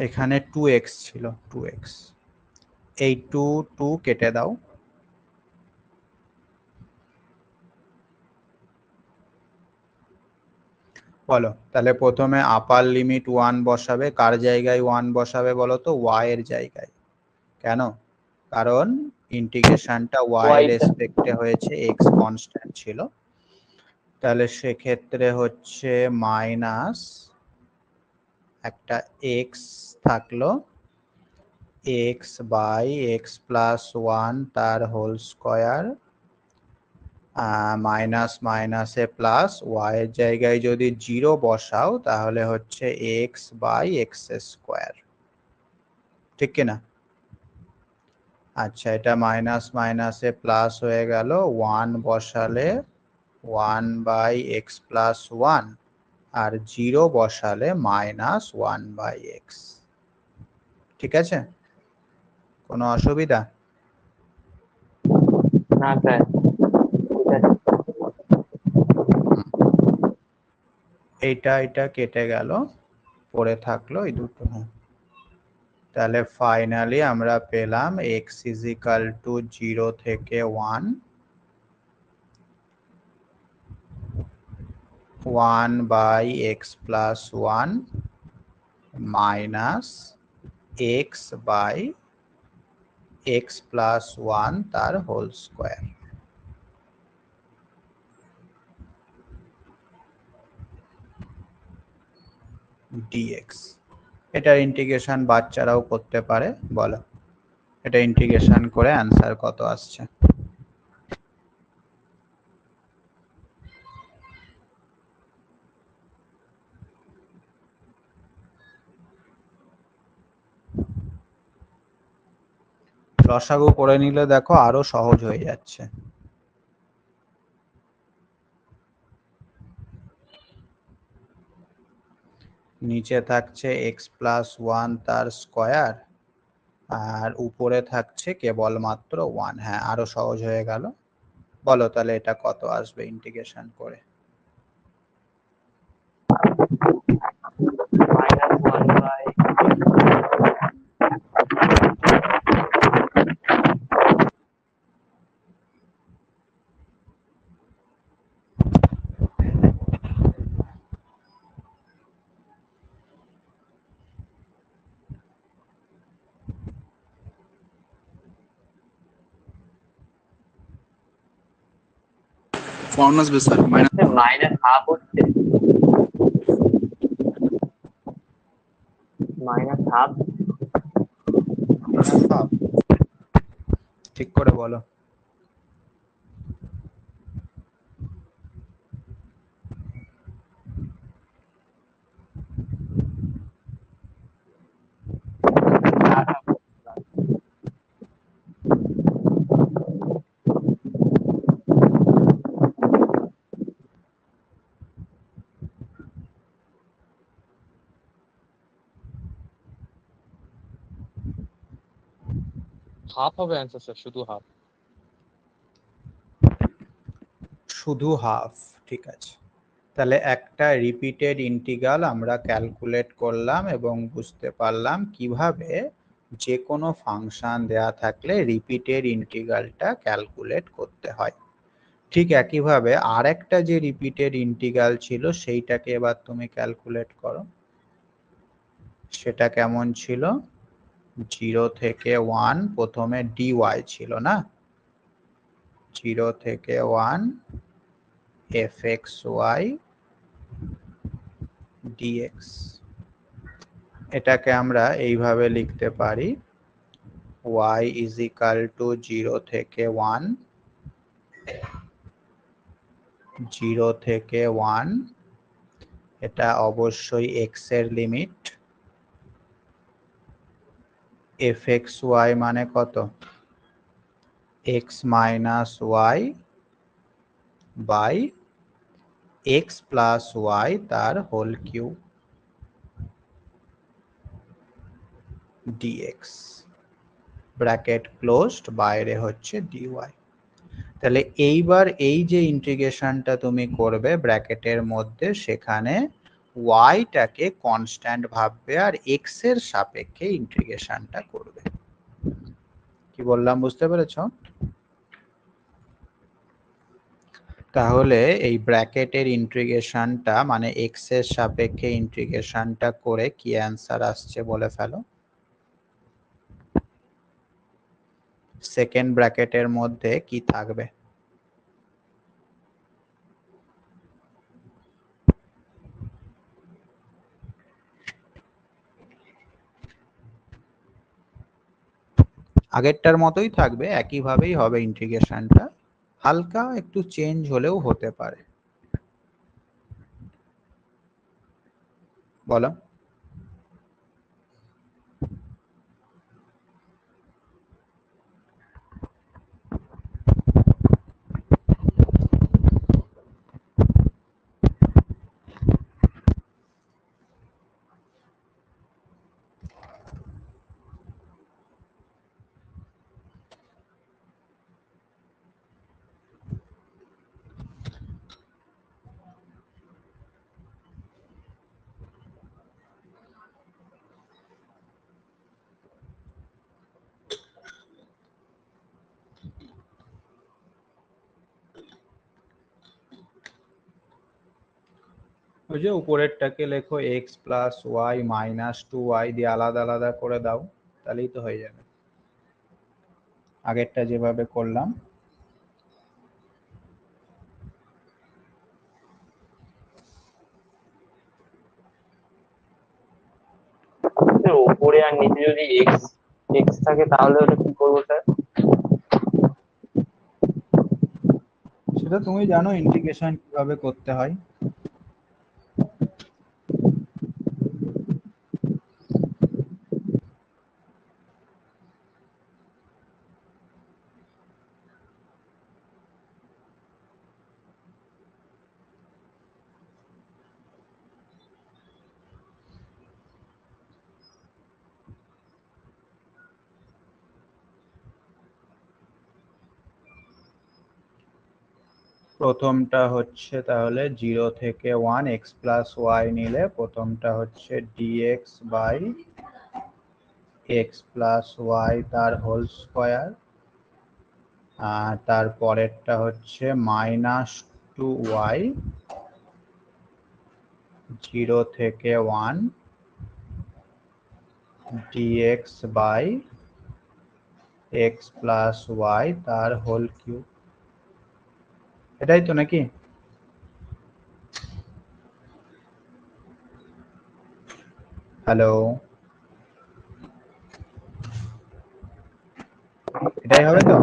এখানে 2x ছিল, 2x, এই 2 কেটে দাও। বলো, তাহলে প্রথমে আপার লিমিট 1 বসাবে, কার জায়গায় 1 বসাবে বলো তো? y এর জায়গায়। কেন? কারণ ইন্টিগ্রেশনটা y এর রেসপেক্টে হয়েছে, x কনস্ট্যান্ট ছিল। তাহলে সেক্ষেত্রে হচ্ছে মাইনাস একটা x থাকলো, x বাই x প্লাস 1 তার হোল স্কোয়ার, মাইনাস মাইনাসে প্লাস, y এর জায়গায় যদি 0 বসাও তাহলে হচ্ছে x বাই এক্স স্কোয়ার, ঠিক কিনা? আচ্ছা, এটা মাইনাস মাইনাসে প্লাস হয়ে গেল, 1 বসালে 1 বাই এক্স প্লাস 1, আর 0 বসালে মাইনাস 1 বাই এক্স। ঠিক আছে? কোনো অসুবিধা? না স্যার, এটা কেটে গেল, পড়ে থাকলো এই দুটো। তাহলে ফাইনালি আমরা পেলাম x ইজ ইকাল টু 0 থেকে 1, 1 by x plus 1 minus x by x plus 1 তার হোল স্কোয়ার। dx। এটার ইন্টিগ্রেশন বাচ্চারাও করতে পারে। বলো, এটা ইন্টিগ্রেশন করে অ্যান্সার কত আসছে? লসাগু করে নিলে দেখো আরো সহজ হয়ে যাচ্ছে। নিচে থাকছে x প্লাস 1 তার স্কোয়ার, আর উপরে থাকছে কেবলমাত্র 1। হ্যাঁ, আরো সহজ হয়ে গেল। বলো তাহলে এটা কত আসবে ইন্টিগ্রেশন করে? মাইনাস 1 বাই ফর্ম আসবে স্যার, মাইনাস হাফ হচ্ছে, মাইনাস হাফ। ঠিক করে বলো। হাফ হবে অ্যান্সার স্যার, শুধু হাফ। শুধু হাফ, ঠিক আছে। তাহলে একটা রিপিটেড ইন্টিগ্রাল আমরা ক্যালকুলেট করলাম এবং বুঝতে পারলাম কিভাবে যে কোনো ফাংশন দেয়া থাকলে রিপিটেড ইন্টিগ্রালটা ক্যালকুলেট করতে হয়। ঠিক একইভাবে আরেকটা যে রিপিটেড ইন্টিগ্রাল ছিল সেইটাকে এবার তুমি ক্যালকুলেট করো। সেটা কেমন ছিল? 0 থেকে 1 প্রথমে dy ছিল না, 0 থেকে 1 fxy dx। এটাকে আমরা এইভাবে লিখতে পারি, y is equal to 0 থেকে 1, 0 থেকে 1, এটা অবশ্যই x এর লিমিট, fxy মানে কত? x minus y by x plus y তার whole cube dx, bracket closed, বাইরে হচ্ছে dy। তাহলে এইবার এই যে ইন্টিগ্রেশনটা তুমি করবে ব্র্যাকেটের মধ্যে, সেখানে y টাকে কনস্ট্যান্ট ভাববে আর x এর সাপেক্ষে ইন্টিগ্রেশনটা করবে। কি বললাম বুঝতে পেরেছো? তাহলে এই ব্র্যাকেটের ইন্টিগ্রেশনটা মানে x এর সাপেক্ষে ইন্টিগ্রেশনটা করে কি অ্যান্সার আসছে বলে ফেলো। সেকেন্ড ব্র্যাকেটের মধ্যে কি থাকবে? আগেরটার মতোই থাকবে, একইভাবেই হবে ইন্টিগ্রেশনটা, হালকা একটু চেঞ্জ হলেও হতে পারে। বলো। ওই যে উপরেরটাকে লেখো x plus Y minus 2y দিয়ে আলাদা আলাদা করে দাও, তাহলেই তো হয়ে যাবে, আগেরটা যেভাবে করলাম। উপরে আর নিচে যদি এক্স এক্স থাকে তাহলে ওটা কি করবো স্যার? সেটা তুমি জানো ইন্টিগ্রেশন কিভাবে করতে হয়। প্রথমটা হচ্ছে তাহলে 0 থেকে 1 x প্লাস ওয়াই নিলে প্রথমটা হচ্ছে dx by x plus y তার হোল স্কোয়ার, আর তারপরেরটা হচ্ছে মাইনাস 2y 0 থেকে 1 dx by x plus y তার হোল কিউব। এটাই তো নাকি? হ্যালো, এটাই হবে তো?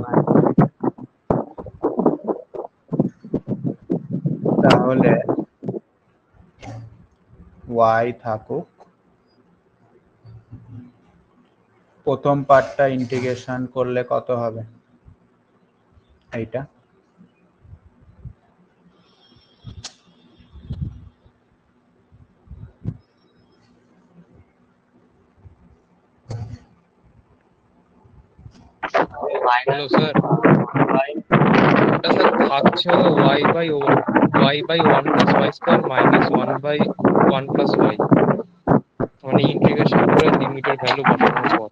তাহলে y থাকুক, প্রথম পার্টটা ইন্টিগ্রেশন করলে কত হবে? এইটা মাইনাস স্যার ওয়াই ওটা স্যার থাকছে হলো y by 1 plus y square minus 1 by 1 plus y, মানে ইন্টিগ্রেশন করে লিমিটের ভ্যালু বসানোর পর।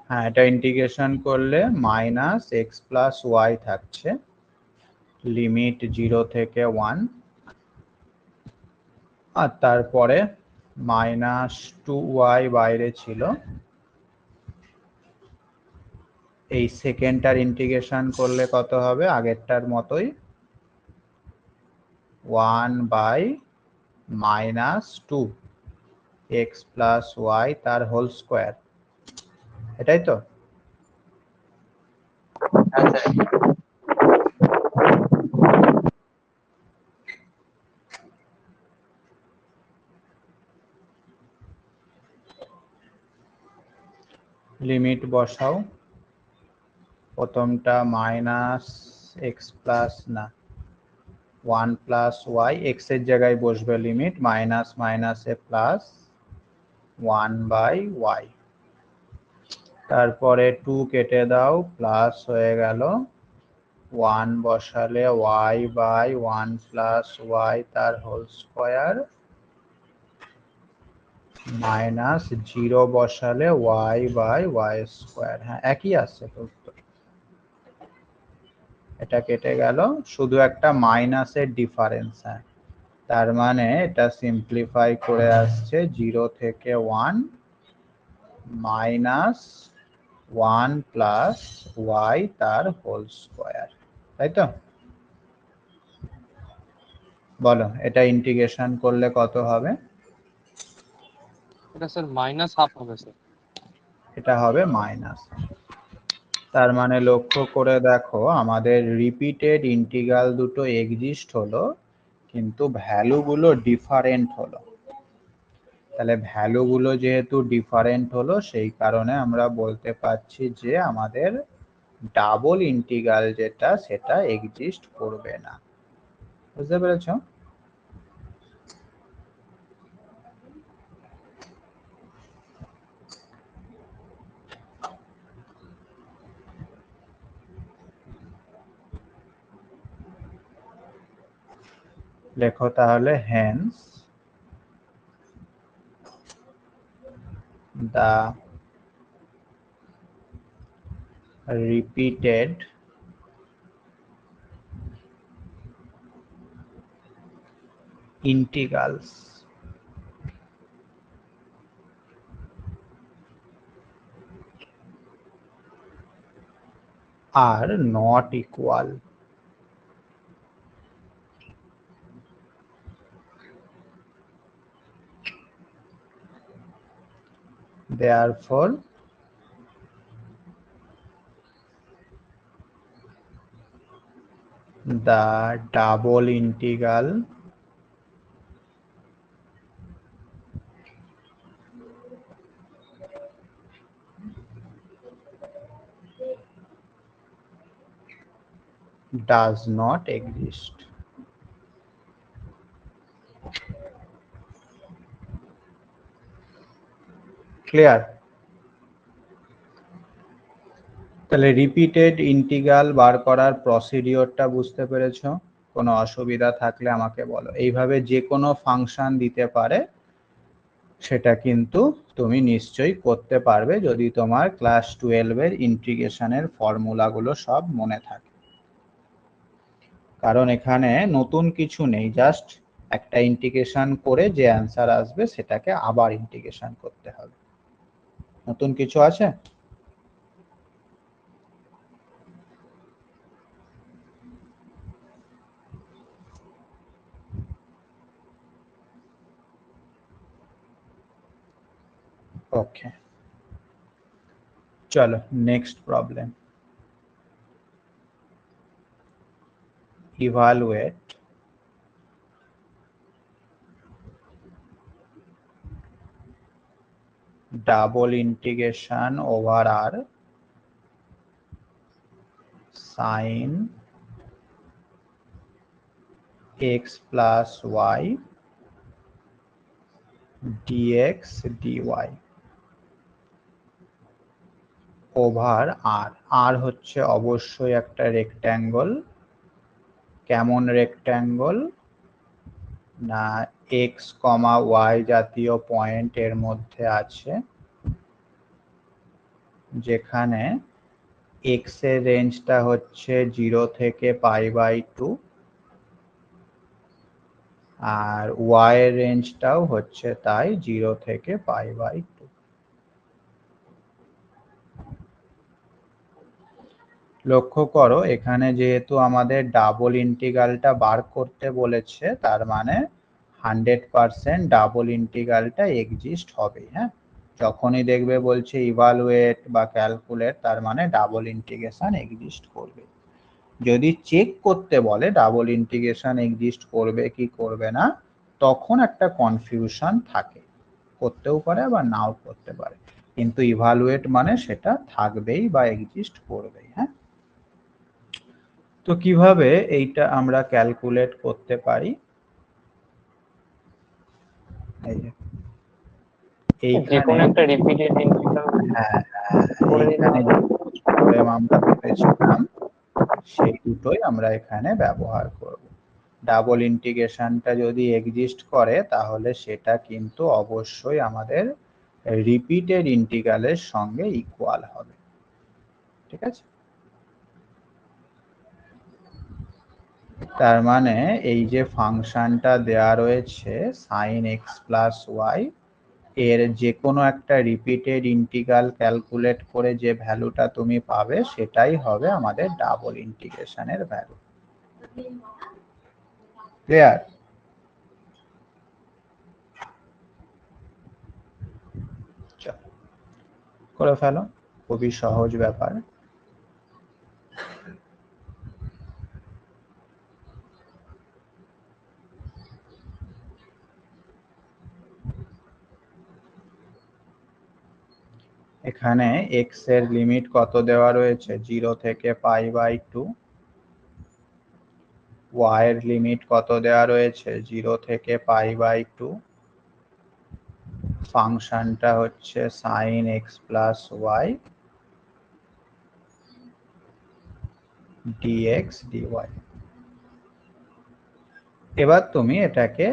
হ্যাঁ, এটা ইন্টিগ্রেশন করলে মাইনাস এক্স প্লাস ওয়াই থাকছে, লিমিট 0 থেকে 1, আর তারপরে মাইনাস 2y বাইরে ছিল, এই সেকেন্ডটার ইন্টিগ্রেশন করলে কত হবে? আগেরটার মতোই 1 by minus 2 x plus y তার হোল স্কোয়ার, এটাই তো? আচ্ছা লিমিট বসাও, প্রথমটা মাইনাস এক্স প্লাস না 1 প্লাস ওয়াই, এক্স এর জায়গায় বসবে লিমিট, মাইনাস মাইনাসে প্লাস 1 বাই ওয়াই, তারপরে 2 কেটে দাও, প্লাস হয়ে গেল, 1 বসালে ওয়াই বাই 1 প্লাস ওয়াই তার হোল স্কোয়ার, মাইনাস 0 বসালে ওয়াই বাই ওয়াই স্কোয়ার। হ্যাঁ, একই আসছে তো উত্তর। এটা কেটে গেল, শুধু একটা মাইনাসের ডিফারেন্স। হ্যাঁ, তার মানে এটা সিম্পলিফাই করে আসছে 0 থেকে 1 মাইনাস 1 প্লাস ওয়াই তার হোল স্কোয়ার, তাই তো? বলো এটা ইন্টিগ্রেশন করলে কত হবে? এটা স্যার মাইনাস হাফ হবে স্যার। এটা হবে মাইনাস। তার মানে লক্ষ্য করে দেখো, আমাদের রিপিটেড ইন্টিগ্রাল দুটো এক্সিস্ট হলো, কিন্তু ভ্যালুগুলো ডিফারেন্ট হলো। তাহলে ভ্যালুগুলো যেহেতু ডিফারেন্ট হলো, সেই কারণে আমরা বলতে পারছি যে আমাদের ডাবল ইন্টিগ্রাল যেটা সেটা এক্সিস্ট করবে না। বুঝতে পেরেছো? লেখো তাহলে, hence the repeated integrals are not equal. Therefore, the double integral does not exist. Clear? তাহলে রিপিটেড ইন্টিগ্রাল বার করার প্রসিডিওরটা বুঝতে পেরেছো? কোনো অসুবিধা থাকলে আমাকে বলো। এইভাবে যে কোনো ফাংশন দিতে পারে, সেটা কিন্তু তুমি নিশ্চয়ই করতে পারবে যদি তোমার ক্লাস 12 এর ইন্টিগ্রেশনের ফর্মুলাগুলো সব মনে থাকে। কারণ এখানে নতুন কিছু নেই, জাস্ট একটা ইন্টিগ্রেশন করে যে অ্যান্সার আসবে সেটাকে আবার ইন্টিগ্রেশন করতে হবে। নতুন কিছু আছে? ওকে, চলো next problem. Evaluate double integration over R sin x plus y dx dy. Over R. R হচ্ছে অবশ্যই একটা রেক্ট্যাঙ্গল। কেমন রেক্ট্যাঙ্গল? না এক্স কমা ওয়াই জাতীয় পয়েন্ট এর মধ্যে আছে, যেখানে এক্স এর রেঞ্জটা হচ্ছে 0 থেকে π/2 আর ওয়াই এর রেঞ্জটাও হচ্ছে তাই 0 থেকে π/2। লক্ষ্য করো এখানে যেহেতু আমাদের ডাবল ইন্টিগ্রালটা বার করতে বলেছে, তার মানে 100% ডাবল ইন্টিগ্রালটা এক্সিস্ট হবে। হ্যাঁ, যখনই দেখবে বলছে ইভালুয়েট বা ক্যালকুলেট, তার মানে ডাবল ইন্টিগ্রেশন এক্সিস্ট করবে। যদি চেক করতে বলে ডাবল ইন্টিগ্রেশন এক্সিস্ট করবে কি করবে না, তখন একটা কনফিউশন থাকে, করতেও পারে আবার নাও করতে পারে, কিন্তু ইভালুয়েট মানে সেটা থাকবেই বা এক্সিস্ট করবেই। হ্যাঁ, তো কিভাবে এইটা আমরা ক্যালকুলেট করতে পারি? এই যে যে কোনো এইখানে, একটা রিপিটেড ইন্টিগ্রাল হ্যাঁ করে দিলে এইখানে হবে। যে থিওরেম আমরা ভেবেছিলাম সেই দুটোই আমরা এখানে ব্যবহার করব। ডাবল ইন্টিগ্রেশনটা যদি এক্সিস্ট করে তাহলে সেটা কিন্তু অবশ্যই আমাদের রিপিটেড ইন্টিগ্রালের সঙ্গে ইকুয়াল হবে। ঠিক আছে, তার মানে এই যে ফাংশনটা দেয়া রয়েছে sin x প্লাস ওয়াই, এর যে কোনো একটা রিপিটেড ইন্টিগ্রাল ক্যালকুলেট করে যে ভ্যালুটা তুমি পাবে সেটাই হবে আমাদের ডাবল ইন্টিগ্রেশনের ভ্যালু। ক্লিয়ার? করে ফেলো, খুবই সহজ ব্যাপার। এখানে x এর লিমিট কত দেওয়া রয়েছে? 0 থেকে π/2। y এর লিমিট কত দেওয়া রয়েছে? 0 থেকে π/2। ফাংশনটা হচ্ছে sin x plus y dx dy। এবার তুমি এটাকে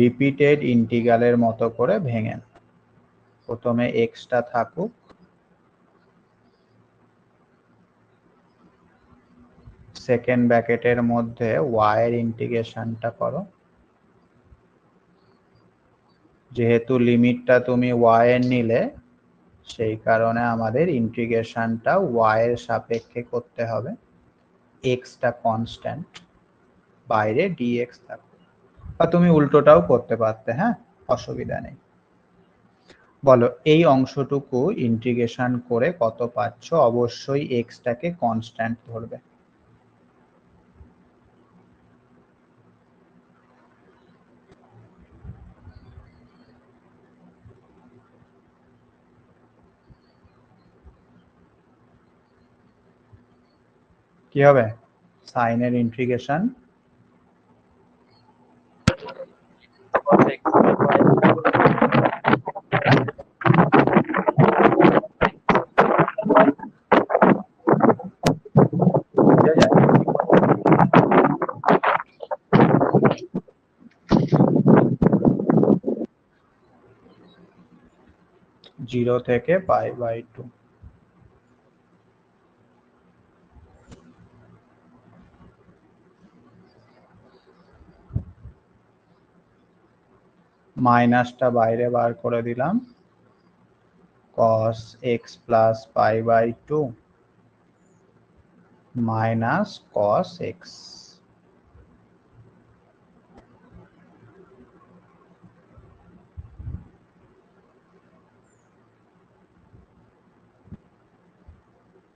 রিপিটেড ইন্টিগ্রালের মতো করে ভেঙে নাও। প্রথমে এক্সটা থাকুক, সেকেন্ড ব্র্যাকেটের মধ্যে ওয়াই এর ইন্টিগ্রেশনটা করো। যেহেতু লিমিটটা তুমি ওয়াই এর নিলে, সেই কারণে আমাদের ইন্টিগ্রেশনটা ওয়াই এর সাপেক্ষে করতে হবে। এক্সটা কনস্ট্যান্ট, বাইরে ডিএক্স থাকবে, বা তুমি উল্টোটাও করতে পারতে। হ্যাঁ, অসুবিধা নেই। বলো এই অংশটুকু ইন্টিগ্রেশন করে কত পাচ্ছ? অবশ্যই এক্সটাকে কনস্ট্যান্ট ধরবে। কি হবে? সাইনের ইন্টিগ্রেশন বোঝা যায়? 0 থেকে π/2। মাইনাসটা বাইরে বার করে দিলাম, cos x plus π/2 minus cos x।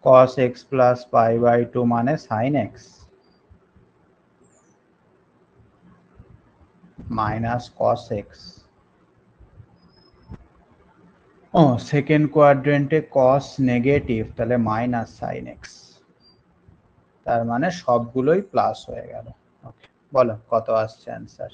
cos x plus π/2 মানে sin x minus cos x। ও সেকেন্ড কোয়াড্রেন্টে cos নেগেটিভ, তাহলে মাইনাস sin x, তার মানে সবগুলোই প্লাস হয়ে গেল। ওকে, বলো কত আসছে অ্যান্সার?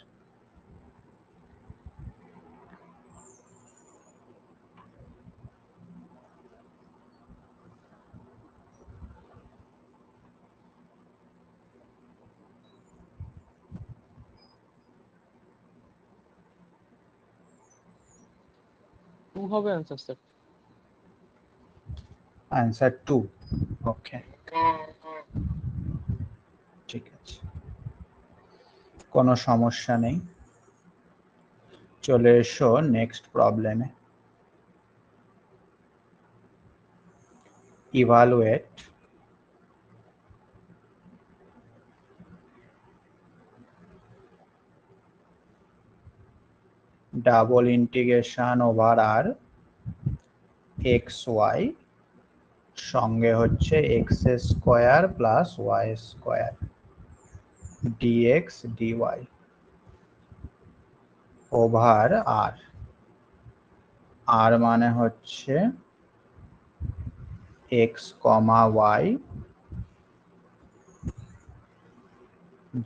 হবে অ্যান্সার স্যার। অ্যান্সার 2। ওকে, ঠিক আছে, কোনো সমস্যা নেই। চলে এসো নেক্সট প্রবলেমে। Evaluate double integration over R x y সঙ্গে হচ্ছে x square plus y square dx dy over R. R মানে হচ্ছে এক্স কমা ওয়াই,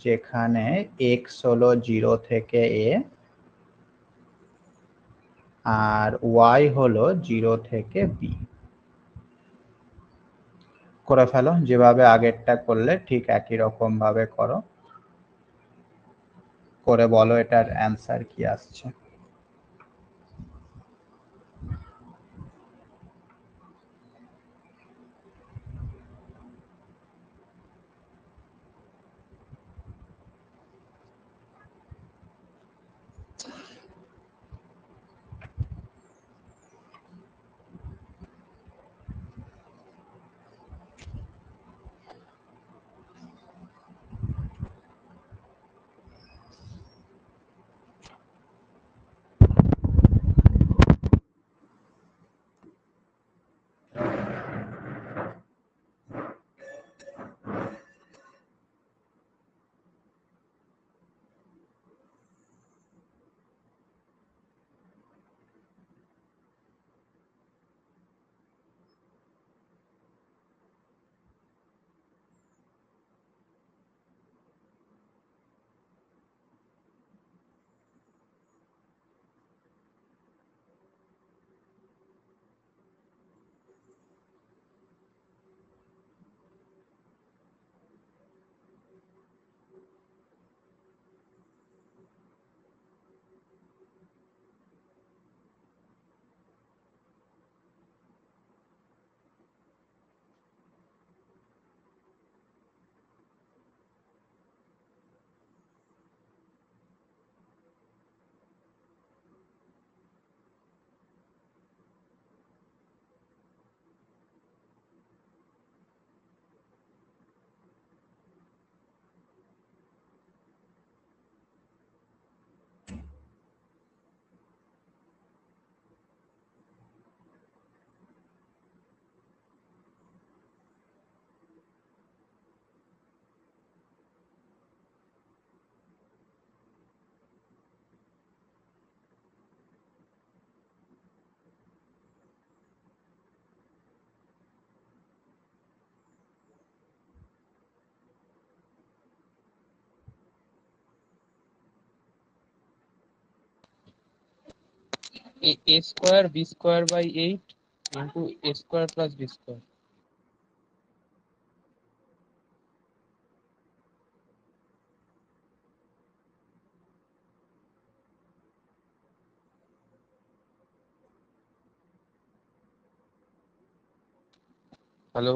যেখানে এক্স হলো 0 থেকে এ আর ওয়াই হলো 0 থেকে বি। করে ফেলো, যেভাবে আগেরটা করলে ঠিক একই রকম ভাবে করো, করে বলো এটার অ্যান্সার কি আসছে। A square b square by 8 into a square plus b square. Hello,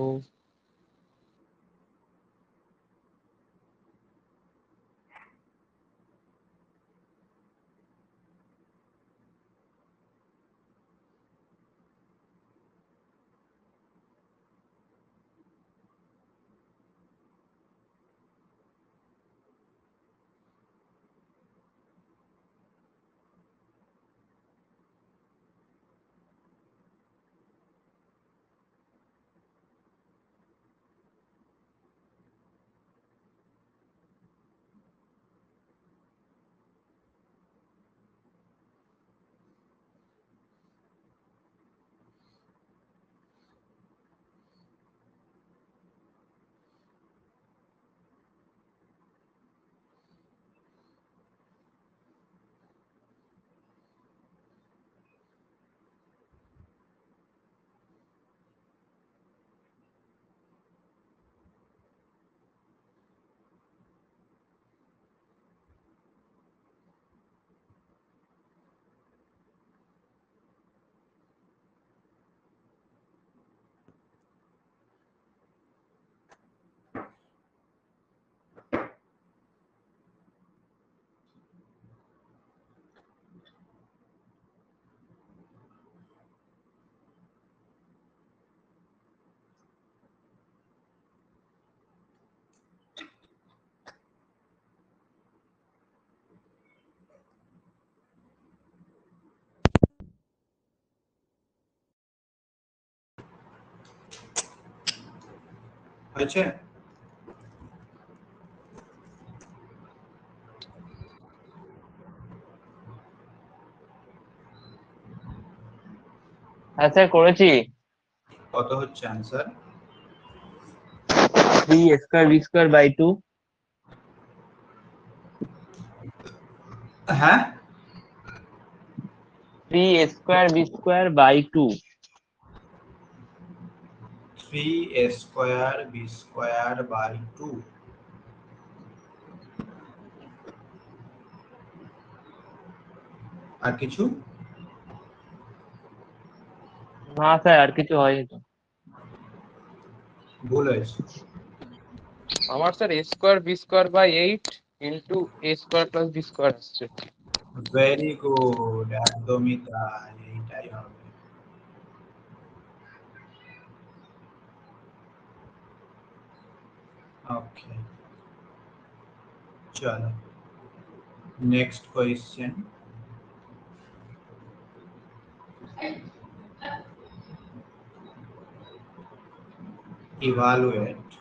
হয়েছে? হ্যাঁ স্যার করেছি। কত হচ্ছে অ্যান্সার? 3 a² b² by 2। হ্যাঁ, 3 a² b² by 2। 3 a² b² by 2। আর কিছু? না স্যার আর কিছু হয়নি তো। ভুল হয়েছে। আমার sir a²b² by 8 into a² + b² আসছে। ভেরি গুড, একদমই তাই, এইটাই হবে। ওকে, চলো next question. evaluate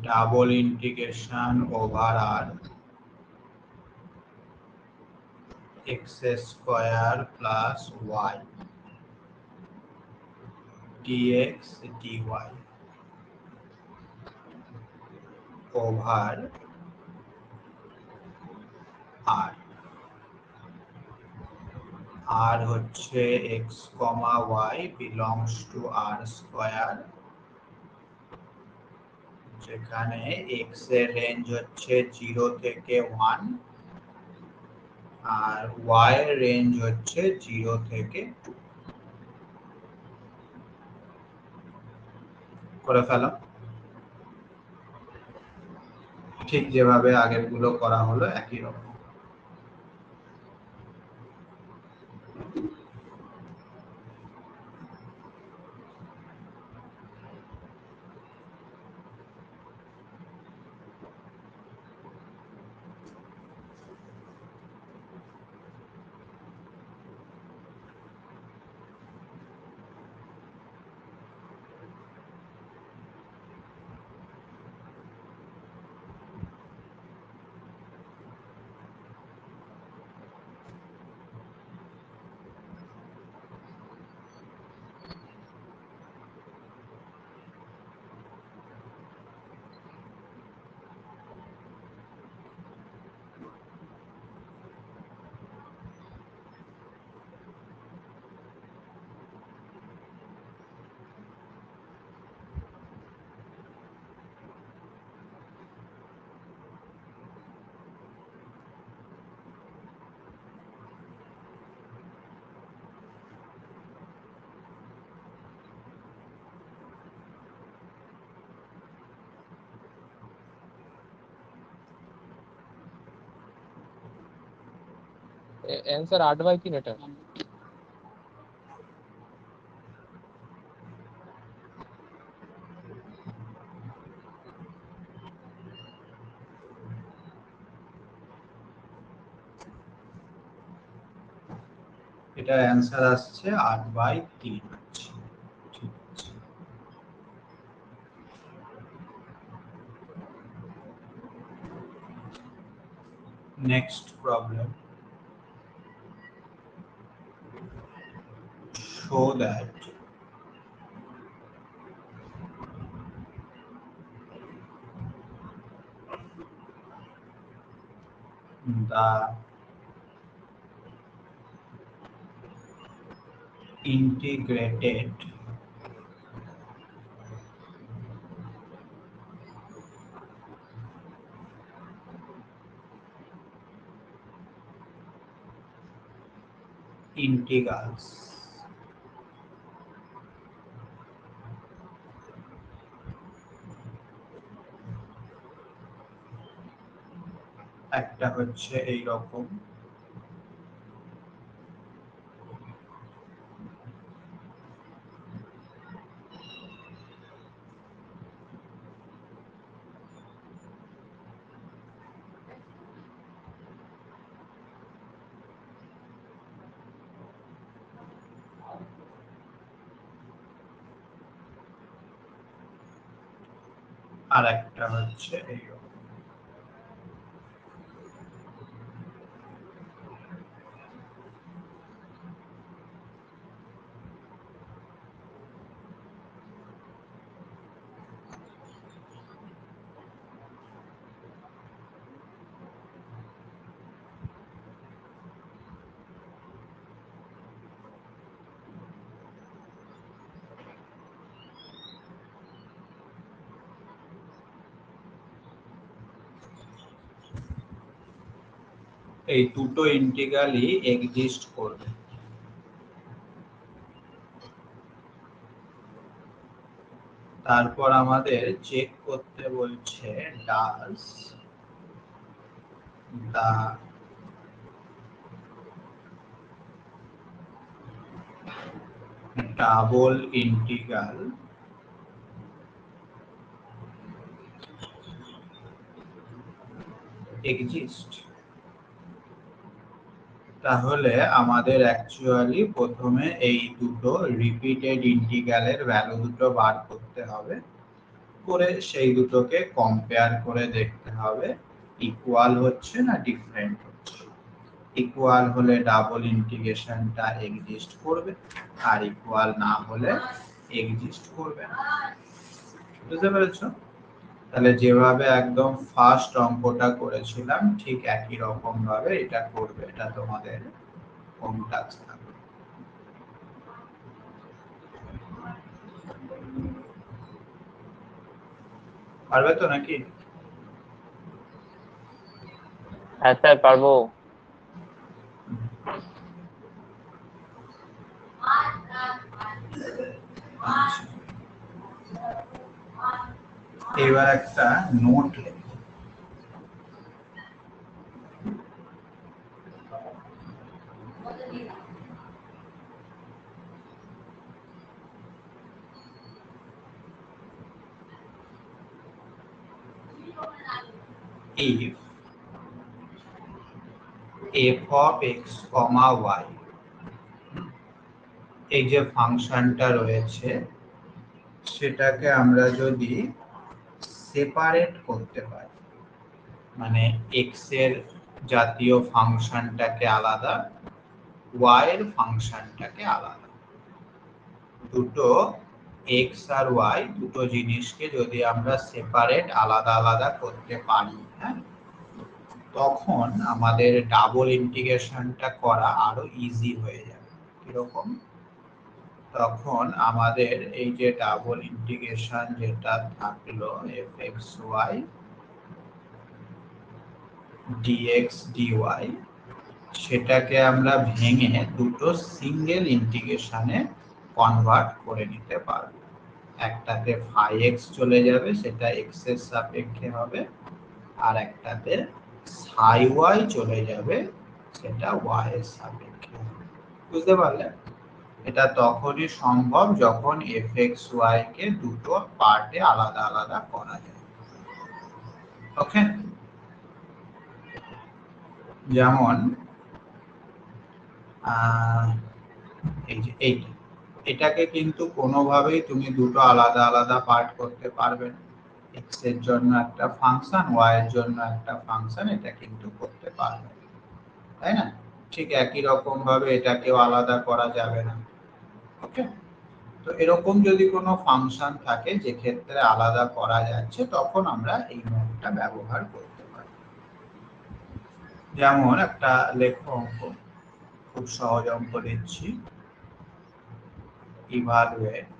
double integration over r x² plus y dx dy over r। r হচ্ছে x, y belongs to r², যেখানে x এর রেঞ্জ হচ্ছে 0 থেকে 1 আর y এর রেঞ্জ হচ্ছে 0 থেকে 2। করে ফেলো, ঠিক যেভাবে আগের গুলো করা হলো একই রকম। অ্যান্সার 8/3 এটা। এটা অ্যান্সার আসছে 8/3। ঠিক আছে, next problem. show that the integrated integrals একটা হচ্ছে এই রকম, আর একটা হচ্ছে এইরকম। এই দুটো ইন্টিগ্রালই এক্সিস্ট করবে। তারপর আমাদের চেক করতে বলছে does the double integral exist. তাহলে আমাদের অ্যাকচুয়ালি প্রথমে এই দুটো রিপিটেড ইন্টিগ্রালের ভ্যালু দুটো বার করতে হবে, করে সেই দুটোকে কম্পেয়ার করে দেখতে হবে ইকুয়াল হচ্ছে না ডিফারেন্ট হচ্ছে। ইকুয়াল হলে ডাবল ইন্টিগ্রেশনটা এক্সিস্ট করবে, আর ইকুয়াল না হলে এক্সিস্ট করবে না। বুঝতে পেরেছো? তাহলে যেভাবে একদম ফার্স্ট অঙ্কটা করেছিলাম ঠিক একই রকম ভাবে এটা করবে। এটা তোমাদের হোম টাস্ক থাকবে। পারবে তো নাকি? হ্যাঁ স্যার পারবো। এবার একটা নোট লেখো। If f of x, y, এই যে ফাংশনটা রয়েছে সেটাকে আমরা যদি সেপারেট করতে পারি, মানে x এর জাতীয় ফাংশনটাকে আলাদা, y এর ফাংশনটাকে আলাদা, দুটো x আর y দুটো জিনিসকে যদি আমরা সেপারেট আলাদা আলাদা করতে পারি, হ্যাঁ, তখন আমাদের ডাবল ইন্টিগ্রেশনটা করা আরো ইজি হয়ে যাবে। কিরকম? তখন আমাদের এই যে ডাবল ইন্টিগ্রেশন যেটা থাকলো fxy dx dy, সেটাকে আমরা ভেঙে দুটো সিঙ্গেল ইন্টিগ্রেশনে কনভার্ট করে নিতে পারবো। একটাতে ফাই এক্স চলে যাবে, সেটা এক্স এর সাপেক্ষে হবে, আর একটাতে সাই ওয়াই চলে যাবে, সেটা ওয়াই এর সাপেক্ষে হবে। বুঝতে পারলে? এটা তখনই সম্ভব যখন fxy কে দুটো পার্টে আলাদা আলাদা করা যায়। ওকে? যেমন এই যে এটাকে কিন্তু কোনোভাবেই তুমি দুটো আলাদা আলাদা পার্ট করতে পারবে না। x এর জন্য একটা ফাংশন, y এর জন্য একটা ফাংশন, এটা কিন্তু করতে পারবে না, তাই না? ঠিক একই রকম ভাবে এটাকেও আলাদা করা যাবে না। ওকে? তো এরকম যদি কোনো ফাংশন থাকে যে ক্ষেত্রে আলাদা করা যাচ্ছে, তখন আমরা এই নোটটা ব্যবহার করতে পারি। যেমন একটা লেখো অঙ্ক, খুব সহজ অঙ্ক দিচ্ছি। ইভালুয়েট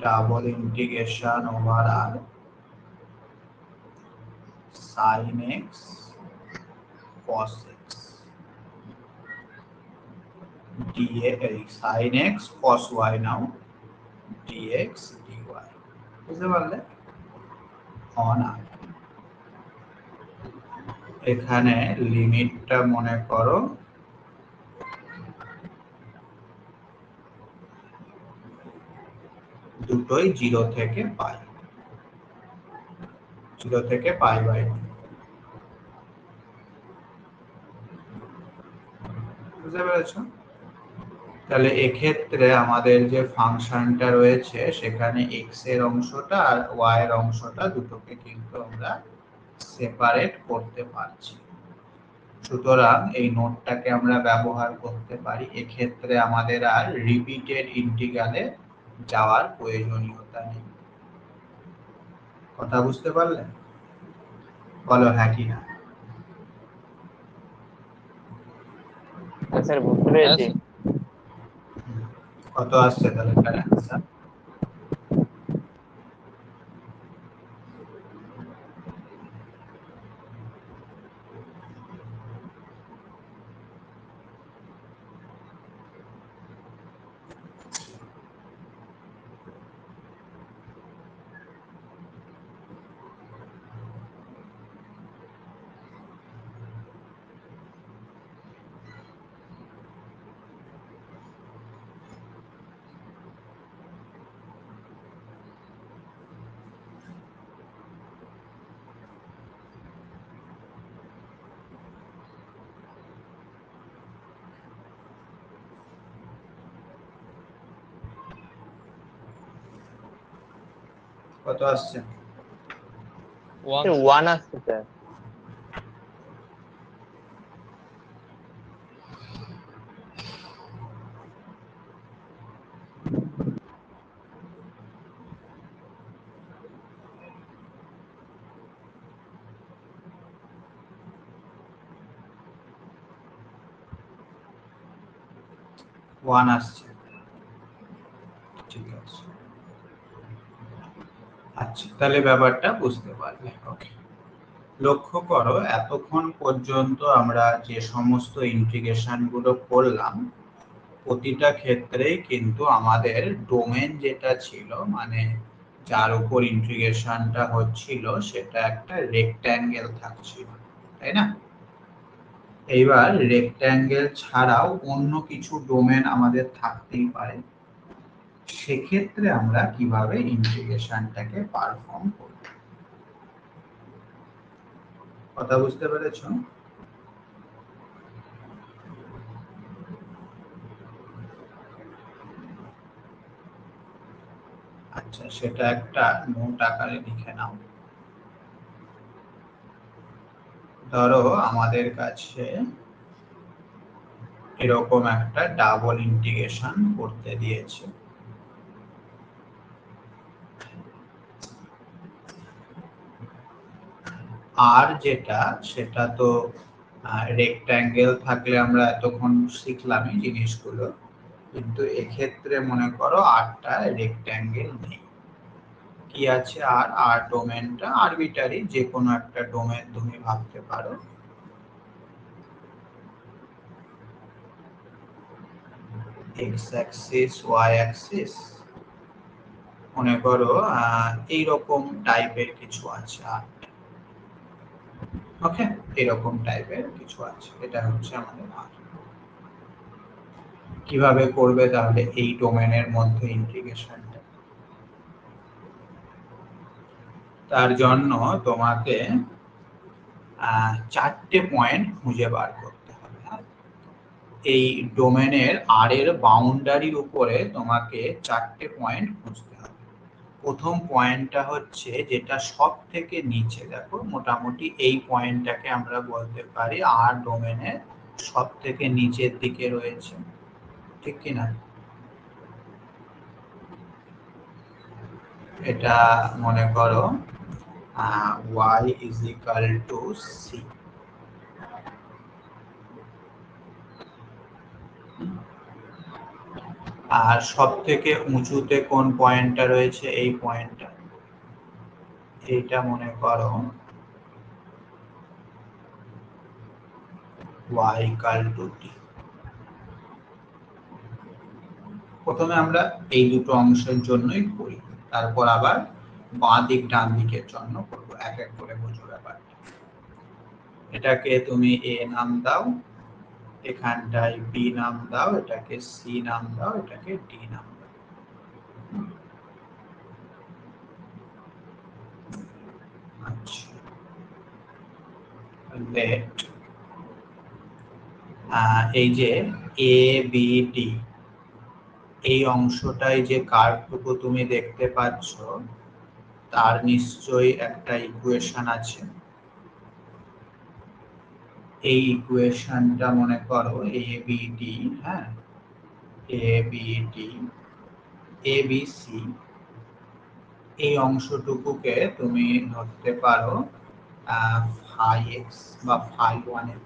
ডাবল ইন্টিগ্রেশন ওভার আর sin x cos x dx, sin x cos y নাও, dx dy। বুঝতে পারলে? অন আর এখানে লিমিটটা মনে করো দুটোই 0 থেকে পাই, 0 থেকে পাই বাই 2। বুঝতে পেরেছো? তাহলে এক্ষেত্রে আমাদের যে ফাংশনটা রয়েছে সেখানে x এর অংশটা আর y এর অংশটা দুটোকে কিন্তু আমরা সেপারেট করতে পারছি। সুতরাং এই নোটটাকে আমরা ব্যবহার করতে পারি। এক্ষেত্রে আমাদের আর রিপিটেড ইন্টিগ্রালে যাওয়ার প্রয়োজনীয়তা নেই। কথা বুঝতে পারলেন? বলো হ্যাঁ কি না। স্যার বুঝতে হ্যাঁ পেরেছি। স্যার। কত আসছে তাহলে তার অ্যান্সার? কত আসছে? 1 1 আসছে স্যার। ওয়ান আসছে, ঠিক আছে। আচ্ছা, তাহলে ব্যাপারটা বুঝতে পারলে। ওকে, লক্ষ্য করো এতক্ষণ পর্যন্ত আমরা যে সমস্ত ইন্টিগ্রেশন গুলো করলাম প্রতিটা ক্ষেত্রেই কিন্তু আমাদের ডোমেন যেটা ছিল, মানে যার উপর ইন্টিগ্রেশনটা হচ্ছিল সেটা একটা রেক্ট্যাঙ্গেল থাকছিল, তাই না? এইবার রেক্ট্যাঙ্গেল ছাড়াও অন্য কিছু ডোমেন আমাদের থাকতেই পারে। সেক্ষেত্রে আমরা কিভাবে ইন্টিগ্রেশনটাকে পারফর্ম করব? কথা বুঝতে পেরেছো? আচ্ছা, সেটা একটা নোট আকারে লিখে নাও। ধরো আমাদের কাছে এরকম একটা ডাবল ইন্টিগ্রেশন করতে দিয়েছে। আর যেটা সেটা তো রেক্ট্যাঙ্গেল থাকলে আমরা এতক্ষণ শিখলামই জিনিসগুলো, কিন্তু এক্ষেত্রে মনে করো আরটা রেক্ট্যাঙ্গেল নেই। কি আছে? আর ডোমেনটা আরবিটারি যে কোনো একটা ডোমেন তুমি ভাবতে পারো। এক্স অ্যাক্সিস, ওয়াই অ্যাক্সিস, মনে করো এইরকম টাইপের কিছু আছে। আর ওকে, এরকম টাইপের কিছু আছে। এটা হচ্ছে আমাদের আর। কিভাবে করবে তাহলে এই ডোমেনের মধ্যে ইন্টিগ্রেশনটা? তার জন্য তোমাকে 4টে পয়েন্ট খুঁজে বার করতে হবে। এই ডোমেনের আর এর বাউন্ডারির উপরে তোমাকে 4টে পয়েন্ট খুঁজতে হবে। প্রথম পয়েন্টটা হচ্ছে যেটা সব থেকে নিচে, দেখো মোটামুটি এই পয়েন্টটাকে আমরা বলতে পারি আর ডোমেনের সব থেকে নিচের দিকে রয়েছে, ঠিক কিনা? এটা মনে করো y is equal to c। আর সব থেকে উঁচুতে কোন পয়েন্টটা রয়েছে? এই পয়েন্টটা, এইটা মনে করো y equal to t। প্রথমে আমরা এই দুটো অংশের জন্যই করি, তারপর আবার বাঁ দিক ডান দিকের জন্য করব। এক এক করে বোঝো ব্যাপারটা। এটাকে তুমি a নাম দাও, এখানটায় b নাম দাও, এটাকে c নাম দাও, এটাকে d নাম দাও। আচ্ছা, এই যে a b d, এই অংশটাই যে কার্ভটুকু তুমি দেখতে পাচ্ছ তার নিশ্চয়ই একটা ইকুয়েশন আছে। এই ইকুয়েশনটা মনে করো এবিডি, হ্যাঁ, এবিডি এবিসি, এই অংশটুকুকে তুমি ধরতে পারো ফাই এক্স বা ফাই 1x,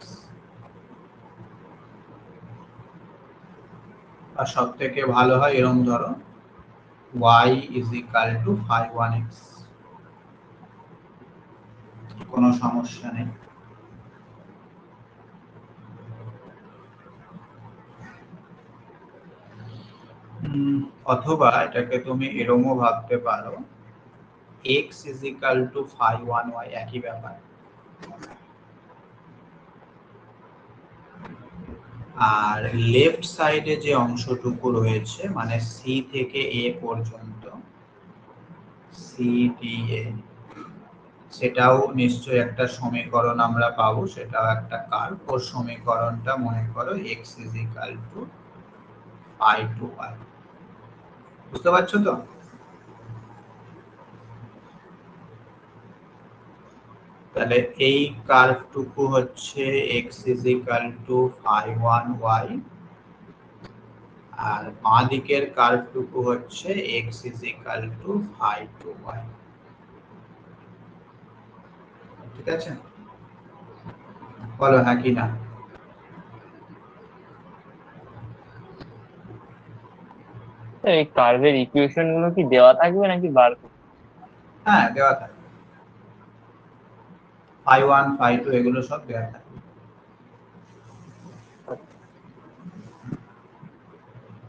আর সব থেকে ভালো হয় এরকম ধরো y is equal to phi 1x, কোনো সমস্যা নেই। অথবা এটাকে তুমি এরকমও ভাবতে পারো x is equal to phi 1y, একই ব্যাপার। আর লেফট সাইডে যে অংশটুকু রয়েছে মানে সি থেকে এ পর্যন্ত, সি ডি এ, সেটাও নিশ্চয়ই একটা সমীকরণ আমরা পাবো, সেটাও একটা কার্ভ। ওর সমীকরণটা মনে করো x is equal to phi to y, বুঝতে পারছো তো? তাহলে এই কার্ভটুকু হচ্ছে x is equal to phi 1y, আর বাঁ দিকের কার্ভটুকু হচ্ছে x is equal to phi 2y, ঠিক আছে? বলো হ্যাঁ কি না? এই কার্ভের ইকুয়েশন গুলো কি দেওয়া থাকবে নাকি বার করতে? হ্যাঁ, দেওয়া থাকে, phi 1 phi 2 এগুলো সব দেওয়া থাকে।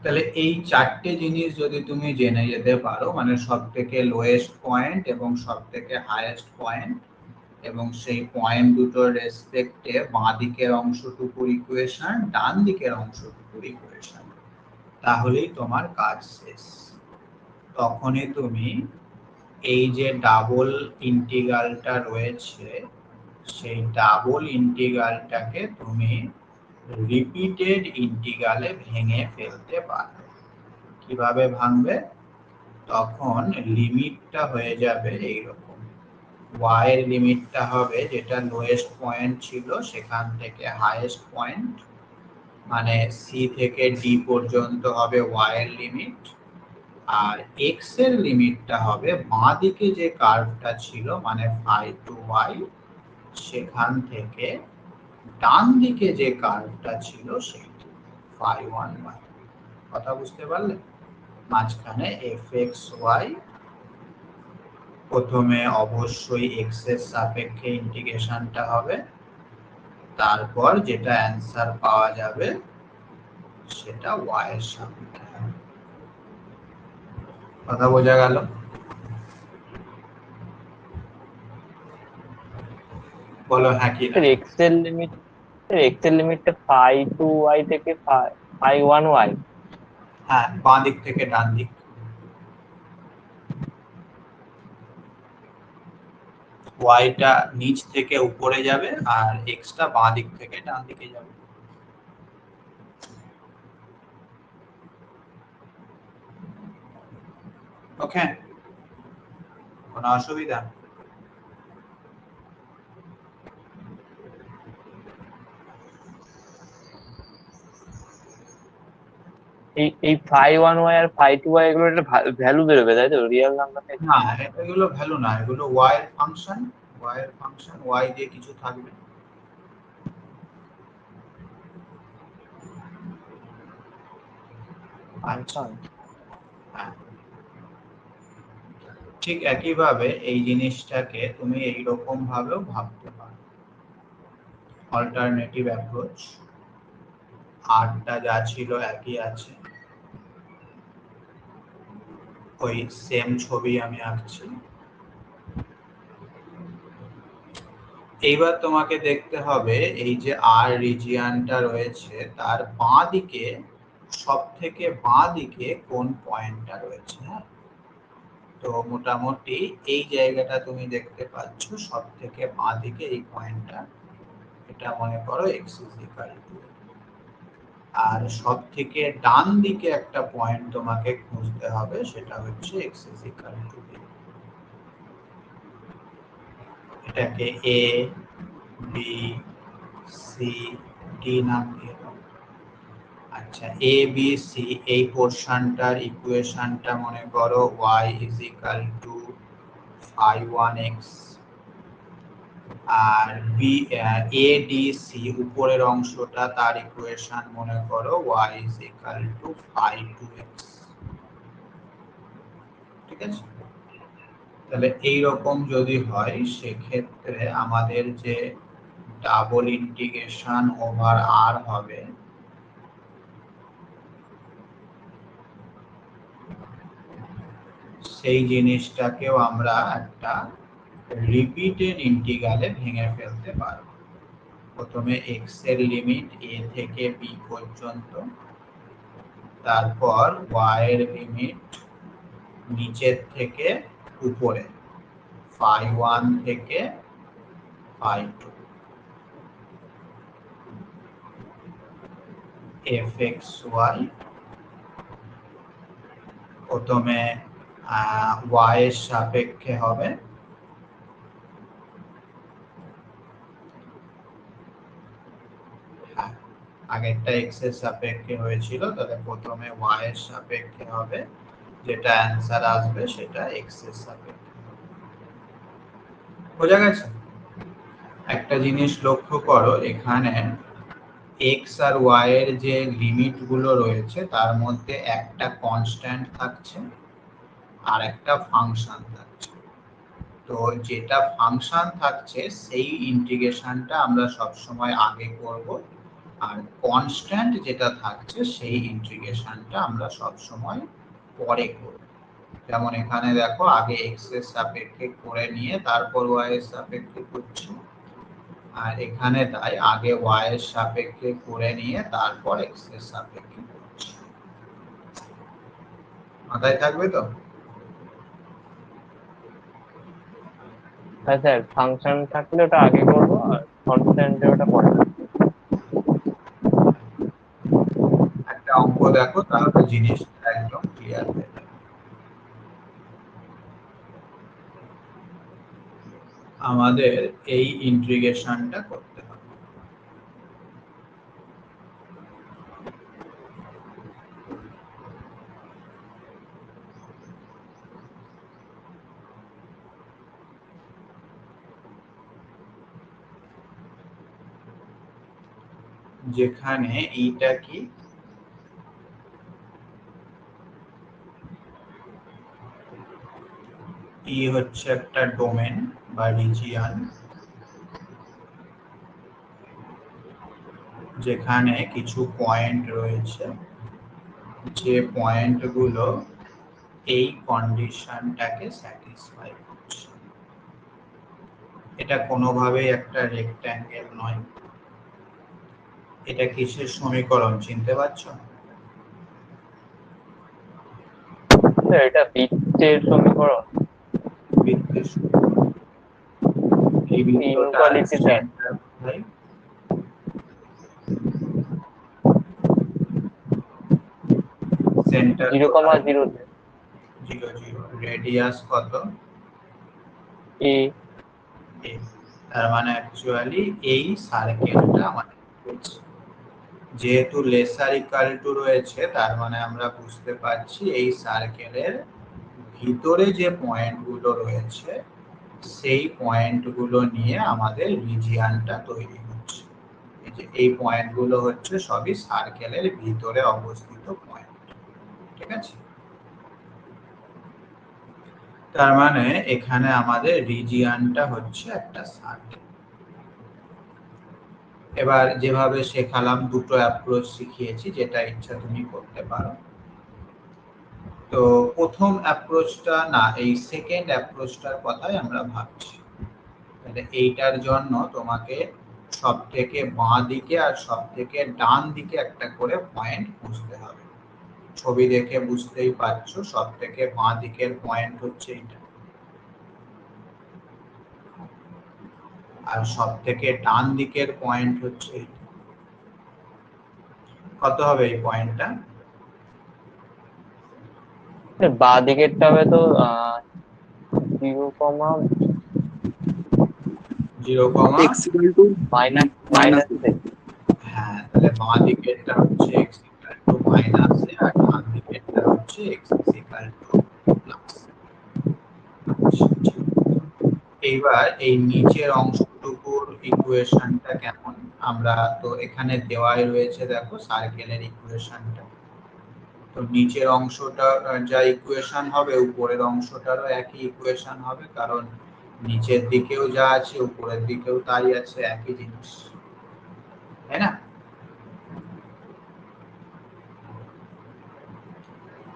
তাহলে এই চারটে জিনিস যদি তুমি জেনে যেতে পারো, মানে সব থেকে লোয়েস্ট পয়েন্ট এবং সব থেকে হাইয়েস্ট পয়েন্ট, এবং সেই পয়েন্ট দুটোর রেসপেক্টে বাঁ দিকের অংশটুকুর ইকুয়েশন, ডান দিকের অংশটুকুর ইকুয়েশন, তাহলেই তোমার কাজ শেষ। তখনই তুমি এই যে ডাবল ইন্টিগ্রালটা রয়েছে সেই ডাবল ইন্টিগ্রালটাকে তুমি রিপিটেড ইন্টিগ্রালে ভেঙে ফেলতে পারবে। কিভাবে ভাঙবে? তখন লিমিটটা হয়ে যাবে এইরকম, y এর লিমিটটা হবে যেটা লোয়েস্ট পয়েন্ট ছিল সেখান থেকে হাইয়েস্ট পয়েন্ট, মানে c থেকে d পর্যন্ত হবে y এর লিমিট, আর x এর লিমিটটা হবে বাঁ দিকে যে কার্ভটা ছিল মানে phi to y, সেখান থেকে ডান দিকে যে কার্ভটা ছিল সেইটা phi 1y। কথা বুঝতে পারলে? মাঝখানে fxy প্রথমে অবশ্যই x এর সাপেক্ষে ইন্টিগ্রেশনটা হবে, তারপর যেটা অ্যান্সার পাওয়া যাবে সেটা y এর সাপেক্ষে হবে। কথা বোঝা গেল? বলো হ্যাঁ কি না? এক্স এর লিমিট, এক্স এর লিমিটটা ফাই টু ওয়াই থেকে ফাই ওয়ান ওয়াই। হ্যাঁ, বাঁ দিক থেকে ডান দিক, ওয়াইটা নিচ থেকে উপরে যাবে আর এক্সটা বাঁ দিক থেকে ডান দিকে যাবে। ওকে, কোনো অসুবিধা? এই ফাই ওয়ান ওয়াই আর ফাই টু ওয়াই এগুলো একটা ভ্যালু বেরোবে তাই তো, রিয়েল নাম্বার থেকে? না, এগুলো ভ্যালু না, এগুলো ওয়াই এর ফাংশন, ওয়াই এর ফাংশন, ওয়াই দিয়ে কিছু থাকবে। আচ্ছা, হ্যাঁ, ঠিক একইভাবে এই জিনিসটাকে তুমি এইরকম ভাবেও ভাবতে পারো, অল্টারনেটিভ অ্যাপ্রোচ। আরটা যা ছিল একই আছে, ওই সেম ছবি আমি আঁকছি। এইবার তোমাকে দেখতে হবে এই যে আর রিজিয়নটা রয়েছে তার বাঁ দিকে, সব থেকে বাঁ দিকে কোন পয়েন্টটা রয়েছে। হ্যাঁ, তো মোটামুটি এই জায়গাটা তুমি দেখতে পাচ্ছ সব থেকে বাঁ দিকে এই পয়েন্টটা, এটা মনে করো x is equal to, আর সব থেকে ডান দিকে একটা পয়েন্ট তোমাকে খুঁজতে হবে, সেটা হচ্ছে x is equal to b। এটাকে a b c d নাম দিয়ে দাও। আচ্ছা, a b c এই পোরশনটার ইকুয়েশনটা মনে করো y is equal to phi 1x, R a d c উপরের অংশটা তার ইকুয়েশন মনে করো y is equal to phi 2x। ঠিক আছে, তাহলে এইরকম যদি হয় সেক্ষেত্রে আমাদের যে ডাবল ইন্টিগ্রেশন ওভার আর হবে, সেই জিনিসটাকেও আমরা একটা রিপিটেড ইন্টিগ্রালে ভেঙে ফেলতে পারব। প্রথমে x এর লিমিট a থেকে b পর্যন্ত, তারপর y এর লিমিট নিচের থেকে উপরে phi 1 থেকে phi 2, fxy প্রথমে y এর সাপেক্ষে হবে, আগেরটা x এর সাপেক্ষে হয়েছিল, তাহলে প্রথমে y এর সাপেক্ষে হবে, যেটা অ্যান্সার আসবে সেটা x এর সাপেক্ষে। বোঝা গেছে? একটা জিনিস লক্ষ্য করো, এখানে x আর y এর যে লিমিট গুলো রয়েছে তার মধ্যে একটা কনস্ট্যান্ট থাকছে আর একটা ফাংশন থাকছে। তো যেটা ফাংশন থাকছে সেই ইন্টিগ্রেশনটা আমরা সব সময় আগে করব, আর কনস্ট্যান্ট যেটা থাকছে সেই ইন্টিগ্রেশনটা আমরা সব সময় পরে করব। যেমন এখানে দেখো, আগে x এর সাপেক্ষে করে নিয়ে তারপর y এর সাপেক্ষে করছি, আর এখানে তাই আগে y এর সাপেক্ষে করে নিয়ে তারপর x এর সাপেক্ষে করছি। মাথায় থাকবে তো? হ্যাঁ স্যার, ফাংশন থাকলে ওটা আগে করবো আর কনস্ট্যান্টে ওটা পরে। একটা অঙ্ক দেখো, তাহলে জিনিসটা একদম ক্লিয়ার হয়ে যাবে। আমাদের এই ইন্টিগ্রেশনটা করতে হবে। যেখানে এইটা কি, ই হচ্ছে একটা ডোমেন বা রিজিয়ন, যেখানে কিছু পয়েন্ট রয়েছে, যে পয়েন্টগুলো এই কন্ডিশনটাকে স্যাটিসফাই করছে। এটা কোনোভাবেই একটা রেক্ট্যাঙ্গেল নয়। এটা কিসের সমীকরণ চিনতে পারছো? স্যার এটা বৃত্তের সমীকরণ। বৃত্তের সমীকরণ। এই বৃত্তটা ইনইকুয়ালিটি স্যার। সেন্টার কোথায়? সেন্টার 0,0 তে। 0 0। রেডিয়াস কত? a। a। তার মানে অ্যাকচুয়ালি এই সার্কেলটা আমাদের রয়েছে। যেহেতু লেসার ইকুয়াল টু রয়েছে, তার মানে আমরা বুঝতে পারছি এই সার্কেলের ভিতরে যে পয়েন্টগুলো রয়েছে সেই পয়েন্টগুলো নিয়ে আমাদের রিজিয়নটা তৈরি হচ্ছে। এই যে এই পয়েন্টগুলো হচ্ছে সবই সার্কেলের ভিতরে অবস্থিত পয়েন্ট। ঠিক আছে, তার মানে এখানে আমাদের রিজিয়নটা হচ্ছে একটা সার্কেল। এবার যেভাবে শেখালাম, দুটো অ্যাপ্রোচ শিখিয়েছি, যেটা ইচ্ছা তুমি করতে পারো। তো প্রথম অ্যাপ্রোচটা না, এই সেকেন্ড অ্যাপ্রোচটার কথাই আমরা ভাবছি। তাহলে এইটার জন্য তোমাকে সব থেকে বাঁ দিকে আর সব থেকে ডান দিকে একটা করে পয়েন্ট খুঁজতে হবে। ছবি দেখে বুঝতেই পারছো, সব থেকে বাঁ দিকের পয়েন্ট হচ্ছে এটা, আর সব থেকে ডান দিকের পয়েন্ট হচ্ছে এটা। কত হবে এই পয়েন্টটা? বাঁ দিকেরটা হবে তো 0, 0, x equal to minus minus এ। হ্যাঁ, তাহলে বাঁ দিকেরটা হচ্ছে x ইকুয়াল টু মাইনাস এ আর ডান দিকেরটা হচ্ছে x ইকুয়াল টু প্লাস। এইবার এই নিচের অংশটুকুর ইকুয়েশনটা কেমন? আমরা তো এখানে দেওয়াই রয়েছে, দেখো সার্কেলের ইকুয়েশনটা। তো নিচের অংশটা যা ইকুয়েশন হবে উপরের অংশটারও একই ইকুয়েশন হবে, কারণ নিচের দিকেও যা আছে উপরের দিকেও তাই আছে, একই জিনিস, তাই না?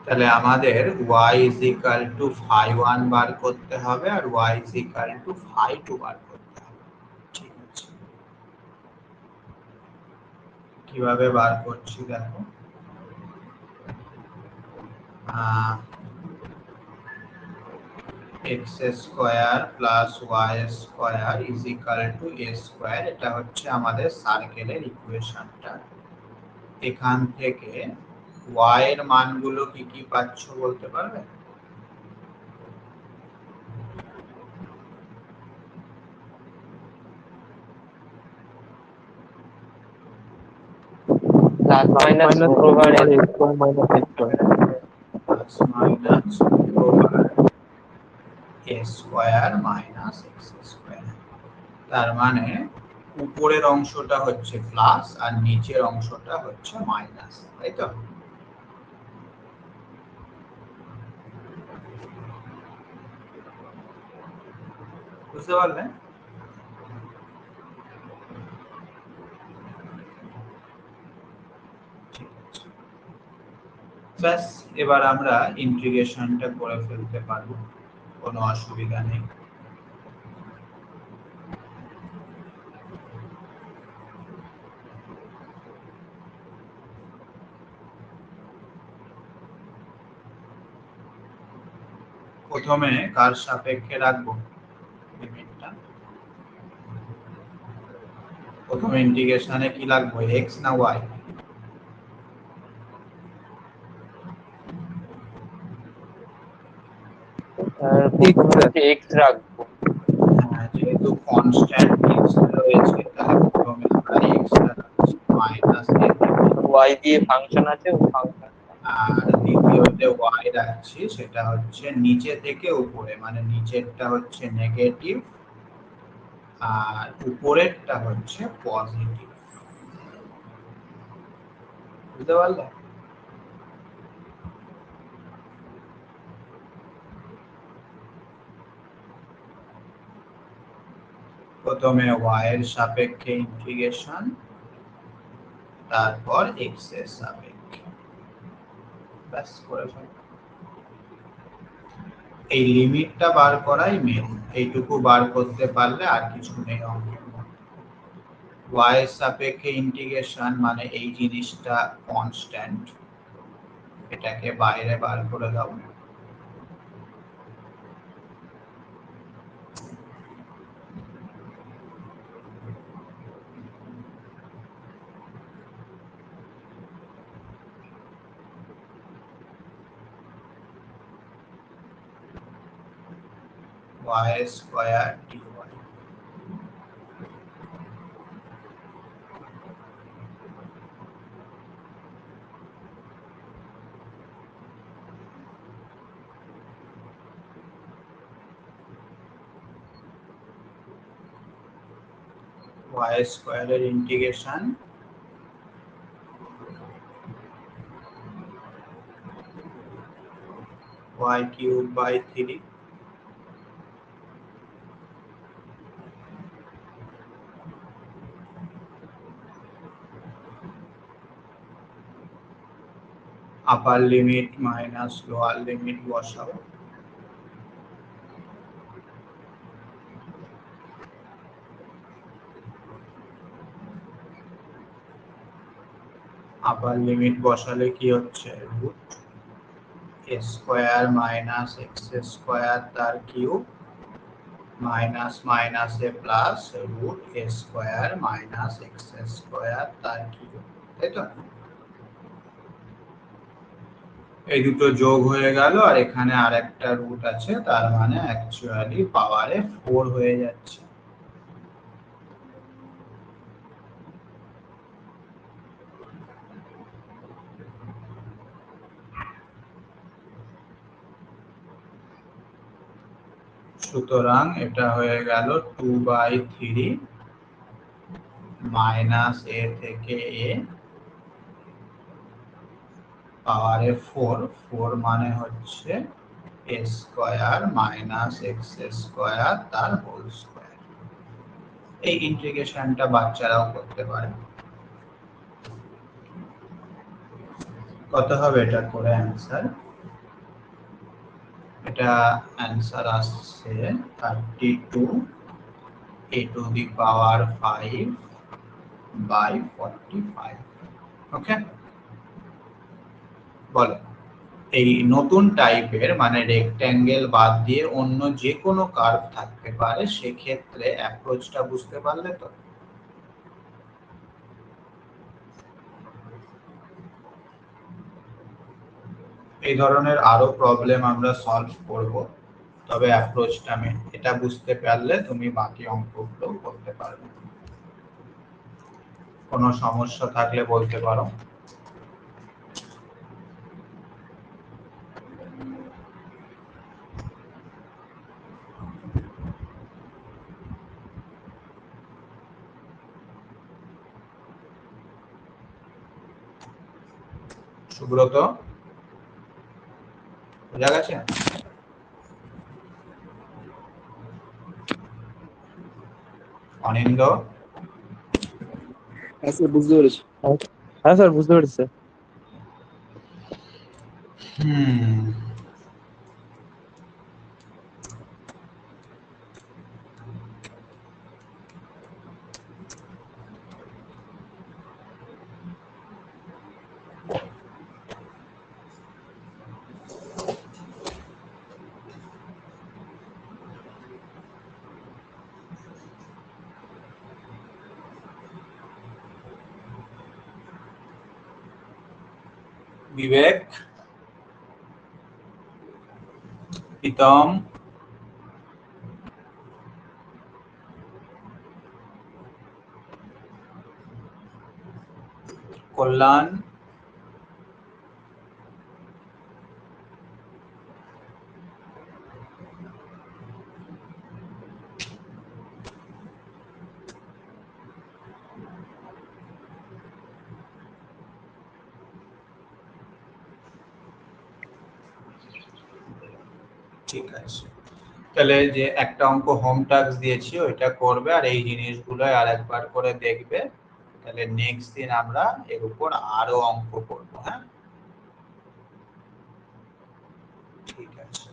তাহলে আমাদের y is equal to phi1 বার করতে হবে আর y is equal to phi2 বার করতে হবে। ঠিক আছে, কিভাবে বার করছি দেখো। x square plus y square is equal to a square, এটা হচ্ছে আমাদের সার্কেলের ইকুয়েশনটা। এখান থেকে y এর মানগুলো কি কি পাচ্ছ বলতে পারবে? Plus minus over plus minus over a square minus x square. তার মানে উপরের অংশটা হচ্ছে প্লাস আর নিচের অংশটা হচ্ছে মাইনাস, তাই তো? বুঝতে পারলে? ঠিক আছে, ব্যাস এবার আমরা ইন্টিগ্রেশনটা করে ফেলতে পারবো, কোনো অসুবিধা নেই। প্রথমে কার সাপেক্ষে রাখবো লিমিটটা? প্রথমে ইন্টিগ্রেশনে কি লাগবে, x না y? এক্স রাখবো। হ্যাঁ, যেহেতু কনস্ট্যান্ট x রয়েছে তাহলে প্রথমে আমরা x টা রাখছি মাইনাস a থেকে, ওয়াই দিয়ে ফাংশন আছে, ওই ফাংশন আর দ্বিতীয়তে y রাখছি, সেটা হচ্ছে নিচে থেকে উপরে, মানে নিচেরটা হচ্ছে নেগেটিভ আর উপরেরটা হচ্ছে পজিটিভ। বুঝতে পারলে? প্রথমে y এর সাপেক্ষে ইন্টিগ্রেশন, তারপর x এর সাপেক্ষে, ব্যাস করে ফেলবো। এই লিমিটটা বার করাই মেন, এইটুকু বার করতে পারলে আর কিছু নেই অঙ্কের মধ্যে। y এর সাপেক্ষে ইন্টিগ্রেশন মানে এই জিনিসটা কনস্ট্যান্ট, এটাকে বাইরে বার করে দাও। y স্কয়ার dy, y স্কয়ারের integration y cube by 3, upper limit minus lower limit বসাও, আপার লিমিট বসালে কি হচ্ছে, root a square minus x square তার cube minus minus a plus root a square minus x square তার cube, তাই তো? এই দুটো যোগ হয়ে গেল আর এখানে আরেকটা রুট আছে, তার মানে অ্যাকচুয়ালি পাওয়ারে 4 হয়ে যাচ্ছে। সুতরাং এটা হয়ে গেল 2/3 মাইনাস a থেকে a পাওয়ারে 4 মানে হচ্ছে a square minus x square তার হোল স্কয়ার। এই ইন্টিগ্রেশনটা বাচ্চারাও করতে পারে। কত হবে এটা করে অ্যান্সার? এটা অ্যান্সার আসছে 32 a to the power 5/45। ওকে, বলো এই নতুন টাইপের মানে রেক্ট্যাঙ্গেল বাদ দিয়ে অন্য যে কোনো কার্ভ থাকতে পারে, সেক্ষেত্রে অ্যাপ্রোচটা বুঝতে পারলে তো? এই ধরনের আরো প্রবলেম আমরা সলভ করব, তবে অ্যাপ্রোচটা মেন। এটা বুঝতে পারলে তুমি বাকি অঙ্কগুলো করতে পারবে। কোনো সমস্যা থাকলে বলতে পারো। সুব্রত, বোঝা গেছে? অনিন্দ, হ্যাঁ স্যার বুঝতে পেরেছি। হ্যাঁ স্যার বুঝতে পেরেছি স্যার। বিবেক, প্রীতম, কল্যাণ, ঠিক আছে। তাহলে যে একটা অঙ্ক হোম টাস্ক দিয়েছি ওইটা করবে, আর এই জিনিসগুলো আরেকবার করে দেখবে। তাহলে নেক্সট দিন আমরা এর উপর আরো অঙ্ক করবো। হ্যাঁ, ঠিক আছে।